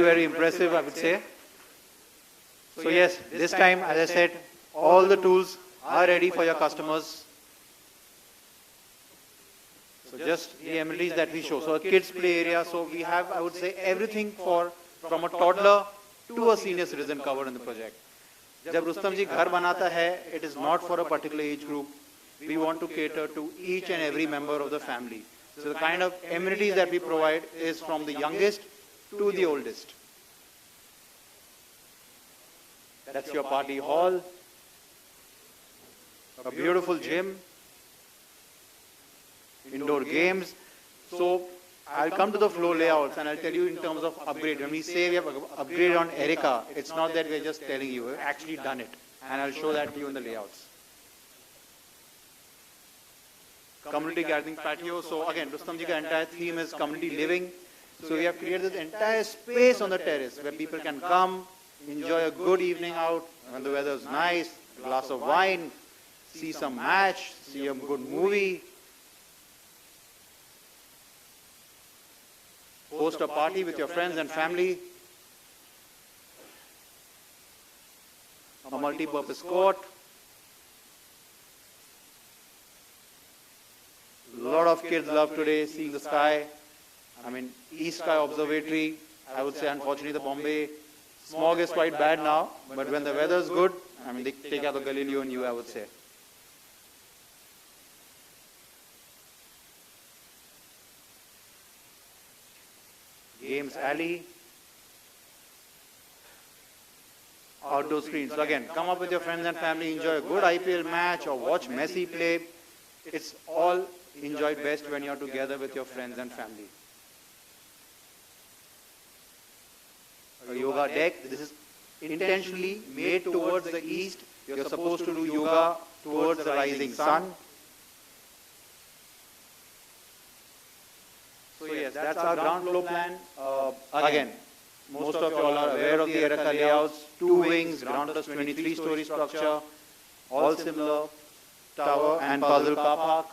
Speaker 8: Very impressive, I would say. So yes, this time, as I said, all the tools are ready for your customers. So just the amenities that we show. So a kids play area, so we have, I would say, everything from a toddler to a senior citizen covered in the project. जब रुस्तम जी घर बनाता है, it is not for a particular age group. We want to cater to each and every member of the family. So the kind of amenities that we provide is from the youngest to the oldest. That's your party hall, a beautiful gym, indoor games. So I'll come to the floor layouts and I'll tell you in terms of upgrade. When we say we have upgraded on Erica, it's not that we're just telling you, we've actually done it. And I'll show that to you in the layouts. community gathering patio. So again, Rustomjee ka entire theme is community living. So we have created this entire space on the terrace where people can come, enjoy a good evening out when the weather is nice, a glass of wine, see some match, see a good movie, host a party with your friends and family, a multi-purpose court. A lot of kids love today seeing the sky. I mean, East Sky Observatory, I would say unfortunately the Bombay smog is quite bad now, but when the weather is good, I mean, they take out the Galileo and you, I would say. Games alley, outdoor screens. So again, come up with your friends and family, enjoy a good IPL match or watch Messi play. It's all enjoyed best when you're together with your friends and family. A yoga deck. This is intentionally made towards the east. You're supposed to do yoga towards the rising sun. So yes, that's our ground floor plan. Again, most of you all are aware of the Erika layouts. 2 wings, ground plus 23-story structure, all similar, tower and puzzle car park.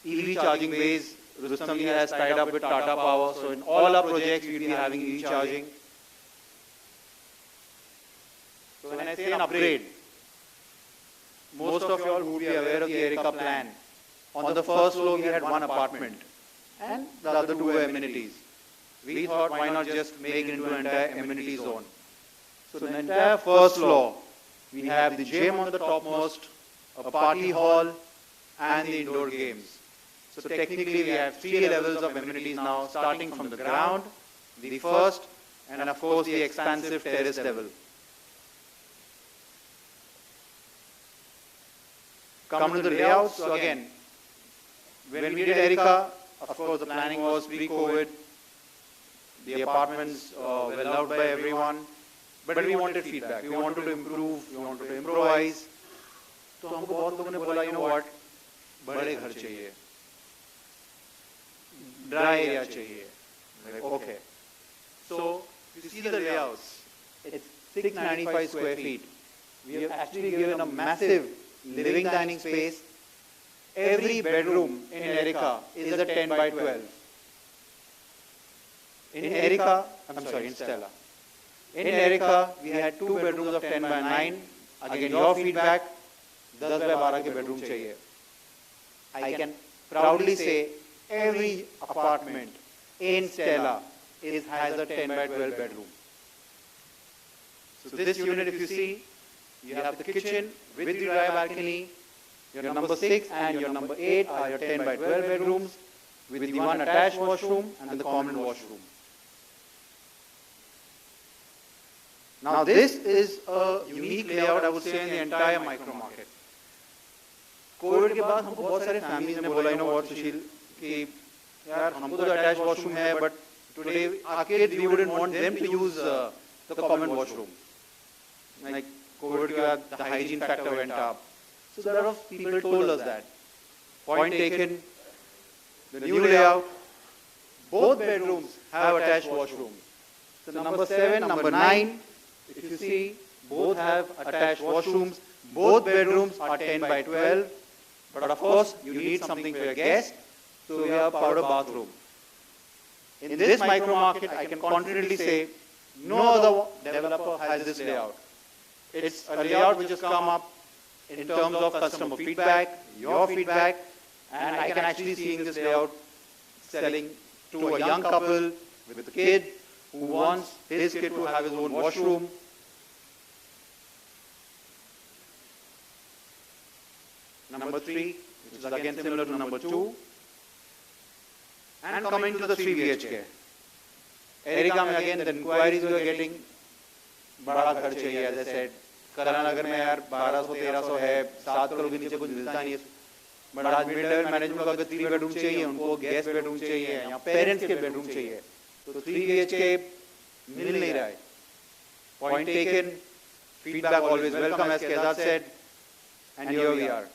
Speaker 8: EV charging bays, Rustomjee has tied up with Tata Power. So in all our projects, we'll be having EV charging. So when I say an upgrade, most of you all would be aware of the Erika plan. On the first floor, we had 1 apartment and the other 2 were amenities. We thought, why not just make it into an entire amenity zone? So the entire first floor, we have the gym on the topmost, a party hall, and the indoor games. So technically, we have 3 levels of amenities now, starting from the ground, the first, and of course the expansive terrace level. Come to the layouts. So again, when we did Erika, of course the planning was pre-COVID. The apartments were loved by everyone, but we wanted feedback. We wanted to improve, we wanted to improvise. So हमको बहुत लोगों ने बोला, you know what, बड़े घर चाहिए, dry area चाहिए. Like, okay. So you see the layouts. It's 695 square feet. We have actually given a massive living dining space. Every bedroom in Erika is a 10 by 12. In Erika, in Stella. In Erika, we had 2 bedrooms of 10 by 9. Again, your feedback, 10 by 12 ke bedroom chahiye. I can proudly say every apartment in Stella has a 10 by 12 bedroom. So this unit, if you see, you have the kitchen with the dry balcony. Your number 6 and your number 8 are your 10 by 12 bedrooms with the 1 attached washroom and the common washroom. Now this is a unique layout, I would say, in the entire micro market. COVID के बाद हमको बहुत सारे families ने बोला, you know what, Sushil, कि यार हमको तो attached washroom है, but today our kids, we wouldn't want them to use the common washroom. Like COVID के बाद the hygiene factor went up. So a lot of people told us that. Point taken, the new layout, both bedrooms have attached washrooms. So number 7, number 9, if you see, both have attached washrooms. Both bedrooms are 10 by 12. But of course, you need something for your guest. So we have a powder bathroom. In this micro market, I can confidently say, no other developer has this layout. It's a layout which has come up in terms of customer feedback, your feedback, and I can actually see in this layout selling to a young couple with a kid who wants his kid to have his own washroom. Number 3, which is again similar to number 2. And coming to the 3 BHK. Erika में again the inquiries we are getting, बड़ा घर चाहिए, as I said. करानागर में यार 1200-1300 है, 7 करोड़ के नीचे कुछ मिलता नहीं है. बट आज मिड लेवल मैनेजमेंट को अगर 3 बेडरूम चाहिए, उनको गेस्ट बेडरूम चाहिए या पेरेंट्स के बेडरूम चाहिए, तो 3 BHK मिल नहीं रहा है. Point taken, feedback always welcome, as Kezad said, and here we are.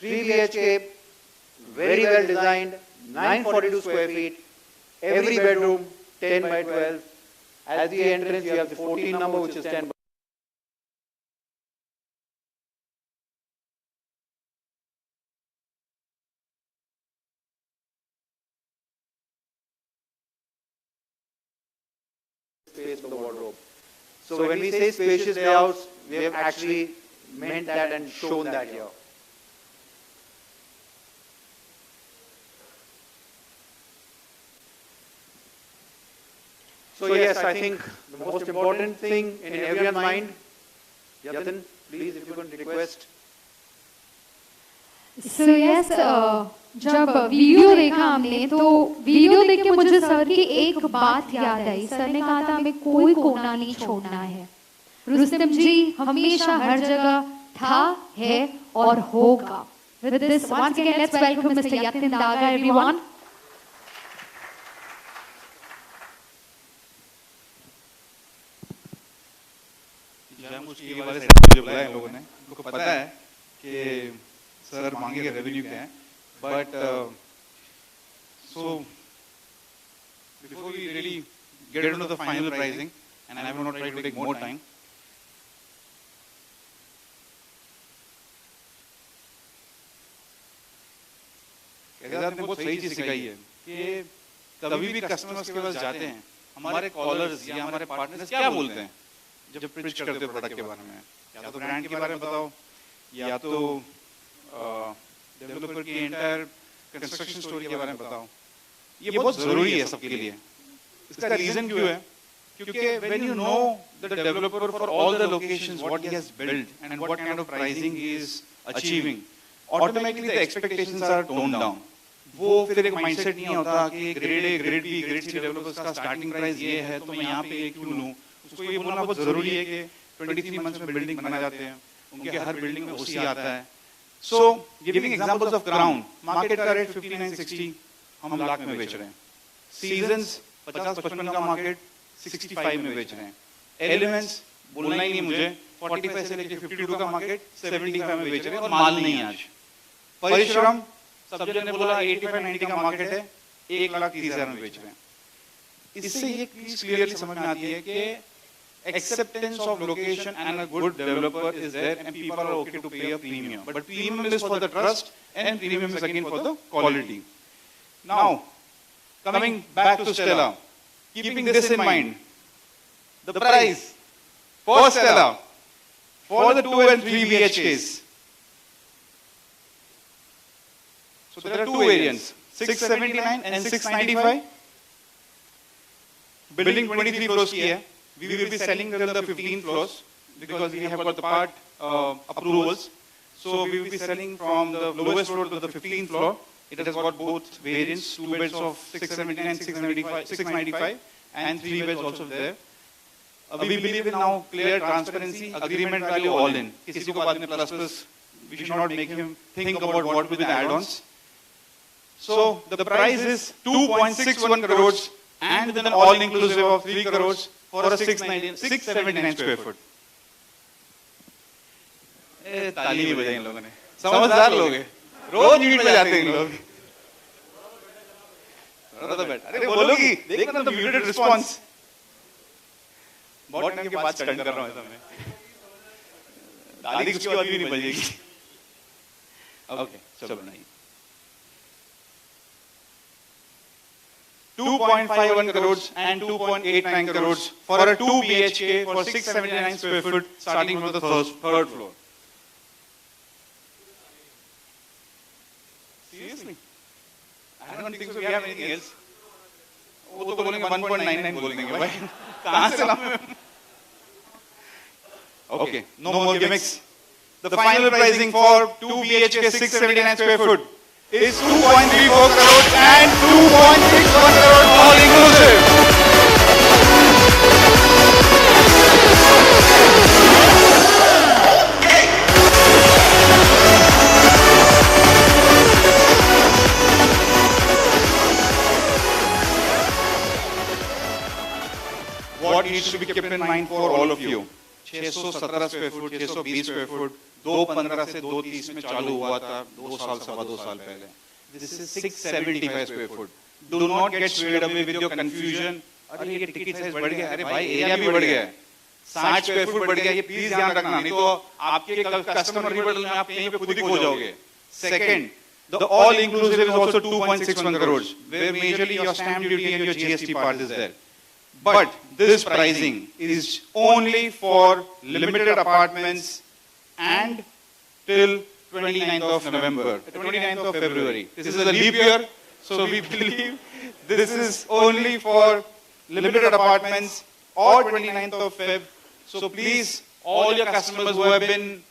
Speaker 8: 3 BHK,
Speaker 11: very well designed, 942 square feet, every bedroom 10 by 12. At the entrance, you have the 14 number, which is 10 by space for the wardrobe. So when we say spacious layouts, we have actually meant that and shown that here. So yes, I think the most important thing in everyone's mind, Yatin, please if you can request.
Speaker 1: So yes, जब video देखा हमने तो video देख के मुझे sir की एक बात याद आई. सर ने कहा था हमें कोई कोना नहीं छोड़ना है. रुस्तम जी हमेशा हर जगह था, है और होगा. With this, once again, let's welcome Mr. Yatin Daga, everyone.
Speaker 8: ये वाले सेट जो बुलाए लोगों ने, उनको पता है कि सर मांगेंगे रेवेन्यू क्या है, but so before we really get into the final pricing, and I will not try to take more time. Kedar ने बहुत सही चीज सिखाई है कि कभी भी कस्टमर्स के पास जाते हैं, हमारे कॉलर्स या हमारे पार्टनर्स क्या बोलते हैं जब पिच करते हो प्रोडक्ट के बारे में, या तो ब्रांड के बारे में बताओ, या तो डेवलपर की एंटायर कंस्ट्रक्शन स्टोरी के बारे में बताओ. ये बहुत जरूरी है सबके लिए. इसका रीजन क्यों है? क्योंकि when you know the developer for all the locations, what he has built and what kind of pricing he is achieving, automatically the expectations are toned down. वो फिर एक माइंडसेट नहीं होता कि grade A, grade B, grade C developers का starting price ये है तो मैं यहाँ पे ये क्यों लूँ. उसको ये बोलना बहुत जरूरी है कि 23 मंथ्स में बिल्डिंग बना जाते हैं, उनके हर बिल्डिंग में ओसी आता है. So giving examples of crown, market का रेट 59-60 हम लाख में बेच रहे हैं. सीजन्स 50-55 का मार्केट 65 में बेच रहे हैं. एलिमेंट्स बोलना ही नहीं मुझे, 45 से लेके 52 का मार्केट 75 में बेच रहे हैं और माल नहीं है आज. परिश्रम सब जन ने बोला 85-90 का मार्केट है, 1,30,000 में बेच रहे हैं. इससे ये चीज क्लियरली समझ में आती है कि acceptance of location and a good developer is there and people are okay to pay a premium. But premium is for the trust and premium is again for the quality. Now, coming back to Stella, keeping this in mind, the price for Stella for the 2 and 3 BHKs. So there are two variants, 679 and 695. Building 23 floors की है. We will be selling till the 15 floors because we have got the part approvals. So we will be selling from the lowest floor to the 15th floor. It has got both variants, 2 beds of 679, 695 and 3 beds also there. We believe in now clear transparency, agreement value all in. किसी को बाद में plus, we should not make him think about what will be the add-ons. So the price is 2.61 crores and with an all-inclusive of 3 crores for a 679 square foot. ताली नहीं बजाई इन लोगों ने, समझदार लोग हैं, रोज मीट में जाते हैं इन लोग. अरे बोलोगी, देखना तो म्यूटेड रिस्पॉन्स. बहुत टाइम के बाद स्टंट कर रहा हूँ ऐसा मैं. ताली उसके बाद भी नहीं बजेगी. ओके, चलो नहीं. 2.51 crores and 2.89 crores for a 2 BHK for 679 square foot starting from the third floor. Seriously? I don't think so we have anything else. वो तो बोलेंगे 1.99 बोल देंगे भाई. कहाँ से लाऊं? Okay, no more gimmicks. The final pricing for 2 BHK 679 square foot is 2.34 crores and 2.61 crores all inclusive. What needs to be kept in mind for all of you? 617 square foot, 620 square foot, 215 से 230 में चालू हुआ था, 2 साल, 2.25 साल पहले. this is 675 square foot. Do not get swayed away with your confusion. अरे ये ticket size बढ़ गया, अरे भाई area भी बढ़ गया है, 60 square foot बढ़ गया, ये please ध्यान रखना, नहीं तो आपके customer rebuttal में आप कहीं पे खुद ही खो जाओगे. Second, the all inclusive is also 2.61 crores, where majorly your stamp duty and your GST part is there. But this pricing is only for limited apartments and till 29th of November, 29th of February. This is a leap year, so we believe this is only for limited apartments or 29th of Feb. So please, all your customers who have been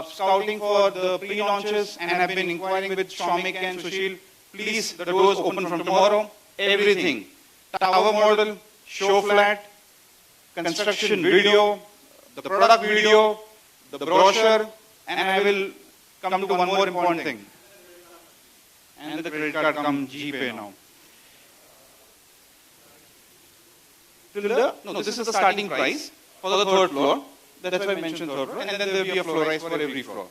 Speaker 8: scouting for the pre-launches and have been inquiring with Shomik and Sushil, please, the doors open from tomorrow. Everything, tower model, show flat, construction video, the product video, the brochure, and I will come to one more important thing. And the credit card come GPay now. No, this is the starting price for the third floor. That's why I mentioned third floor. And then there will be a floor rise for every floor.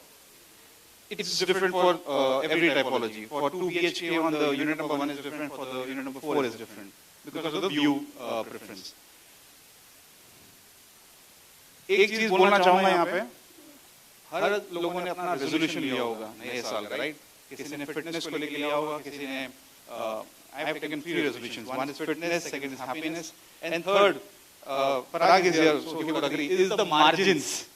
Speaker 8: It's different for every typology. For 2 BHK on the unit number 1 is different, for the unit number 4 is different. Because of the view preference. एक चीज बोलना चाहूंगा यहाँ पे, हर लोगों ने अपना resolution लिया होगा नए साल का, राइट? किसी ने फिटनेस को लेके लिया होगा, किसी ने I have taken 3 resolutions. One is fitness, second is happiness, and third, Parag is here, so he would agree, is the margins.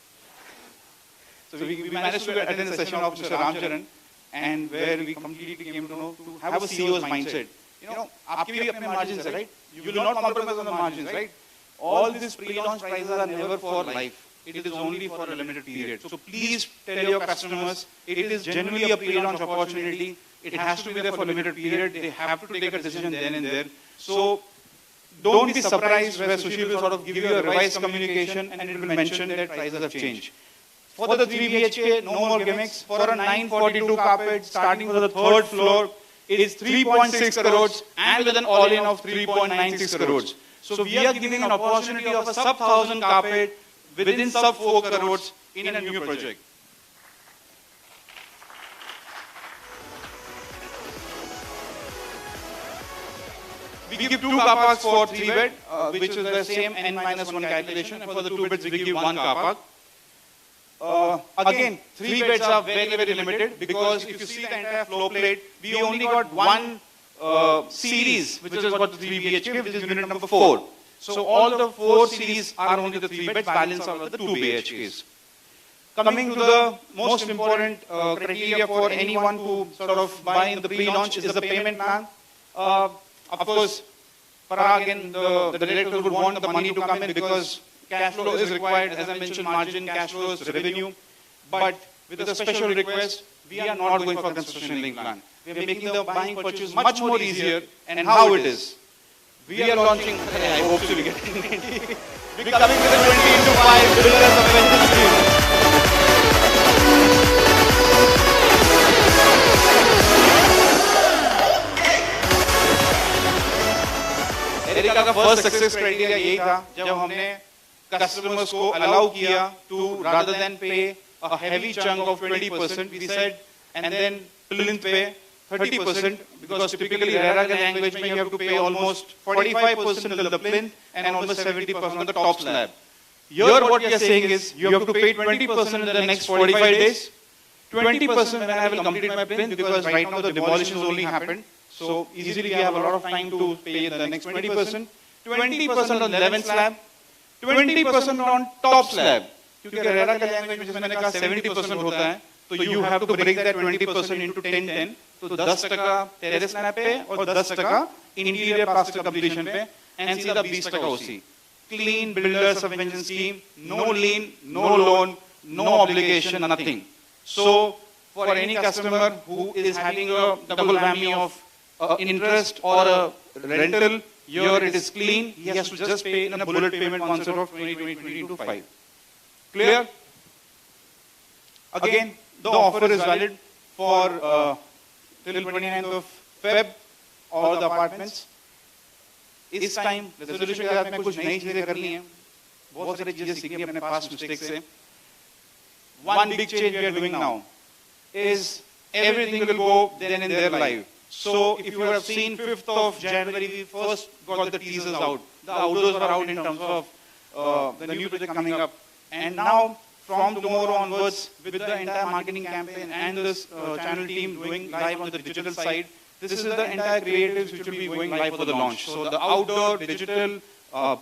Speaker 8: So we managed to attend a session of Mr. Ramcharan, and where we completely came to know to have a CEO's mindset. You know, आपके भी अपने margins है, right? You will not compromise on the margins, right? All these pre-launch prices are never for life. It is only for a limited period. So please tell your customers, it is generally a pre-launch opportunity. It has to be there for a limited period. They have to take a decision then and there. So don't be surprised where Sushil will sort of give you a revised communication and it will mention that prices have changed. For the 3 BHK, no more gimmicks. For a 942 carpet, starting for the third floor, it is 3.6 crores and with an all-in of 3.96 crores. So we are giving an opportunity of a sub-1,000 carpet within sub-4 crores in a new project. We give 2 car parks for 3 bed, which is the same N-1 calculation, and for the 2 beds we give 1 car park. Again, 3 beds are very, very limited because if you see the entire floor plate, we only got one series, which is what the 3 BHK, which is unit number 4. So all the 4 series are only the 3 beds, balance are the 2 BHKs. Coming to the most important criteria for anyone to sort of buy in the pre-launch is the payment plan. Of course, Parag and the director would want the money to come in because cash flow is required, as I mentioned, margin, cash flow is revenue. But with a special request, we are not going for construction link plan. We are making the buying purchase much more easier, and how it is. We are launching, I hope so we get it. We're coming with a 20 into 5 builders of venture scheme. Erica का first success criteria यही था जब हमने customers को allow किया to rather than पे a heavy chunk of 20%, we said, and then plinth पे 30%, because typically RERA language में you have to pay almost 45% till the plinth and almost 70% on the top slab. Here what we are saying is you have to pay 20% in the next 45 days, 20% when I will complete my plinth, because right now the demolitions only happened. So easily we have a lot of time to pay the next 20%, 20% on the 11th slab, 20% on top slab. क्योंकि RERA का language में जैसे मैंने कहा 70% होता है, तो you have to break that 20% into 10-10. तो 10% terrace slab पे और 10% interior plaster completion पे, and सीधा 20% OC. Clean builder subvention scheme, no lien, no loan, no obligation, nothing. So for any customer who is having a double whammy of interest or a rental, here it is clean. He has to just pay in a bullet payment concept of 20-20-20-5. Clear? Again, the offer is valid for till 29th of Feb, all the apartments. इस time resolution के साथ में कुछ नई चीजें करनी है, बहुत सारी चीजें सीखनी है अपने पास्ट मिस्टेक से. One big change we are doing now is everything will go then in their live. So if you have seen 5th of January, we first got the teasers out. The outdoors were out in terms of the new project coming up. And now, from tomorrow onwards, with the entire marketing campaign and this channel team doing live on the digital side, this is the entire creatives which will be going live for the launch. So the outdoor, digital,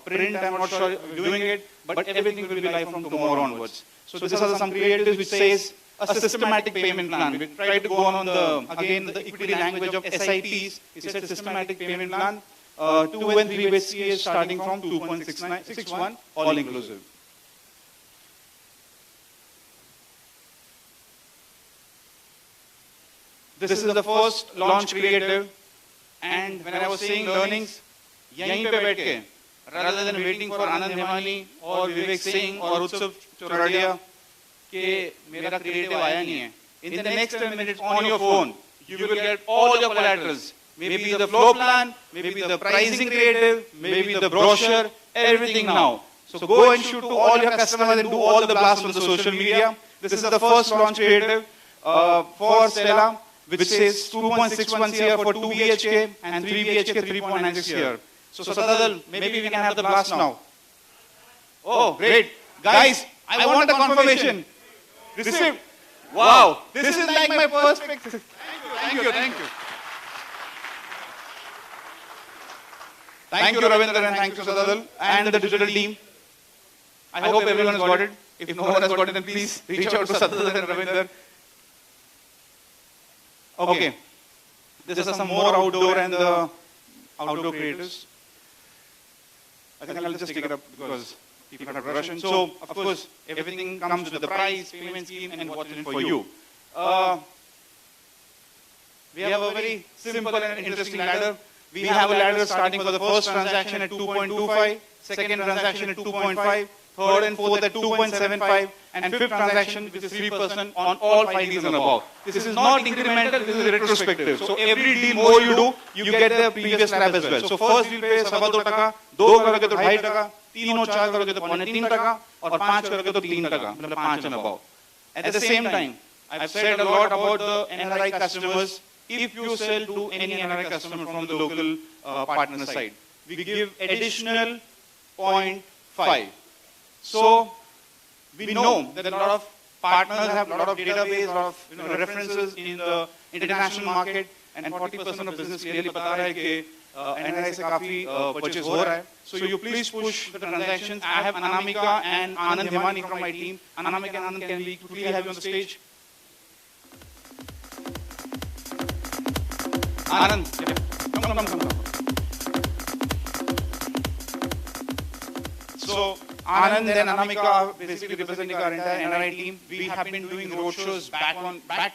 Speaker 8: print, I'm not sure doing it, but everything will be live from tomorrow onwards. So these are some creatives which says a systematic payment plan. We try to go on the, again, the equity language of SIPs. It's a systematic payment plan. 2 and 3 with CA starting from 2.61, all inclusive. This is the first launch creative, and when I was saying learnings, yahin pe baith ke, rather than waiting for Anand Hemani or Vivek Singh or Utsav Choradia, ke mera creative aaya nahi hai. In the next 10 minutes on your phone, you will get all your collaterals. Maybe the flow plan, maybe the pricing creative, maybe the brochure, everything now. So go and shoot to all your customers and do all the blasts on the social media. This is the first launch creative for Stella, which says 2.61 CR for 2 BHK and 3 BHK 3.96 CR. So Sadadal, maybe we can have the blast now. Oh, great. Guys, I want a confirmation. Received. Wow, this is like my first pick. Thank you. Thank you, Ravinder, and thank you, Sadadal, and the digital team. I hope everyone has got it. If no one has got it, then please reach out to Sadadal and Ravinder. Okay, this is some more outdoor and the outdoor creators. I think I'll just take it up because people have Russian. So, of course, everything comes with the price, payment scheme, and what's in it for you. We have a very simple and interesting ladder. We have a ladder starting for the first transaction at 2.25, second transaction at 2.5, third and fourth at 2.75, and fifth transaction which is 3% on all 5 deals and above. This is not incremental, this is retrospective. So every deal more you do, you get the previous slab as well. So first deal पे 2.25 टका, 2 करोगे तो 2.5 टका, 3 और 4 करोगे तो 3.25 टका, और 5 करोगे तो 3 टका, मतलब 5 and above. At the same time, I've said a lot about the NRI customers. If you sell to any NRI customer from the local partner side, we give additional 0.5. So we know that a lot of partners have a lot of database, a lot of references in the international market, and 40% of business clearly पता है कि NRI से काफी purchase हो रहा है. So you please push the transactions. I have Anamika and Anand Hemani from my team. Anamika and Anand, can we quickly have you on the stage? Anand, come. So Anand and Anamika are basically representing our entire NRI team. We have been doing roadshows back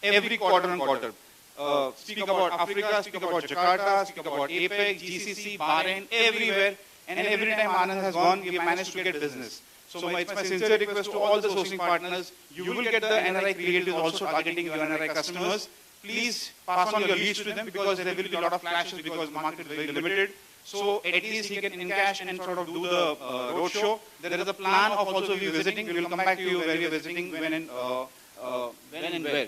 Speaker 8: every quarter on quarter. Speak about Africa, speak about Jakarta, speak about APEC, GCC, Bahrain, everywhere. And every time Anand has gone, we managed to get business. So it's my sincere request to all the sourcing partners, you will get the NRI creatives also targeting your NRI customers. Please pass on your leads to them because there will be a lot of clashes because the market is very limited. So at least he can encash and sort of do the roadshow. There is a plan of also we visiting. We will come back to you where we are visiting, when and where.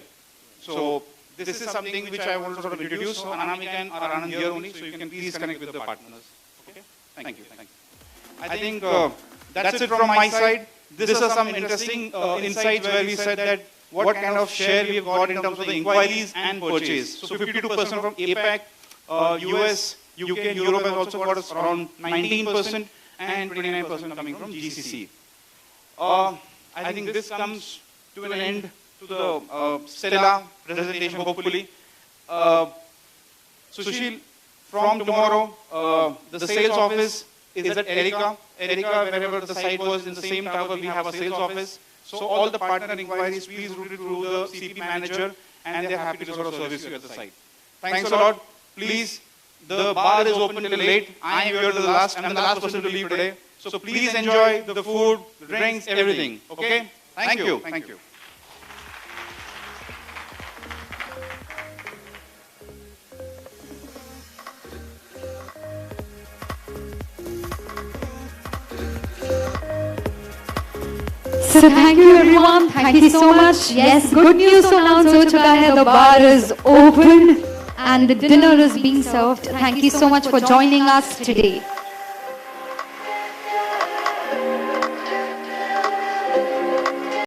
Speaker 8: So this is something which I want to sort of introduce. So Anamika are Anand here only, so you can please connect with the partners. Okay? Thank you. I think that's it from my side. This is some interesting insights where we said that what kind of share we have got in terms of the inquiries and purchase. So 52% from APAC, US, UK and Europe has also got us around 19% and 29% coming from GCC. I think this comes to an end to the Stella presentation hopefully. Sushil, from tomorrow, the sales office is at Erica. Erica, wherever the site was in the same tower, we have a sales office. So all the partner inquiries, please route it through the CP manager and they're happy to sort of service you at the site. Thanks a lot. Please, the bar is open till late. I am here till the last. I'm the last person to leave today. So please enjoy the food, the drinks, everything. Okay? Thank you.
Speaker 1: So thank you everyone. Thank you so much. Yes, good news to announce ho chuka hai. The bar is open and the dinner is being served. Thank you so much for joining us today.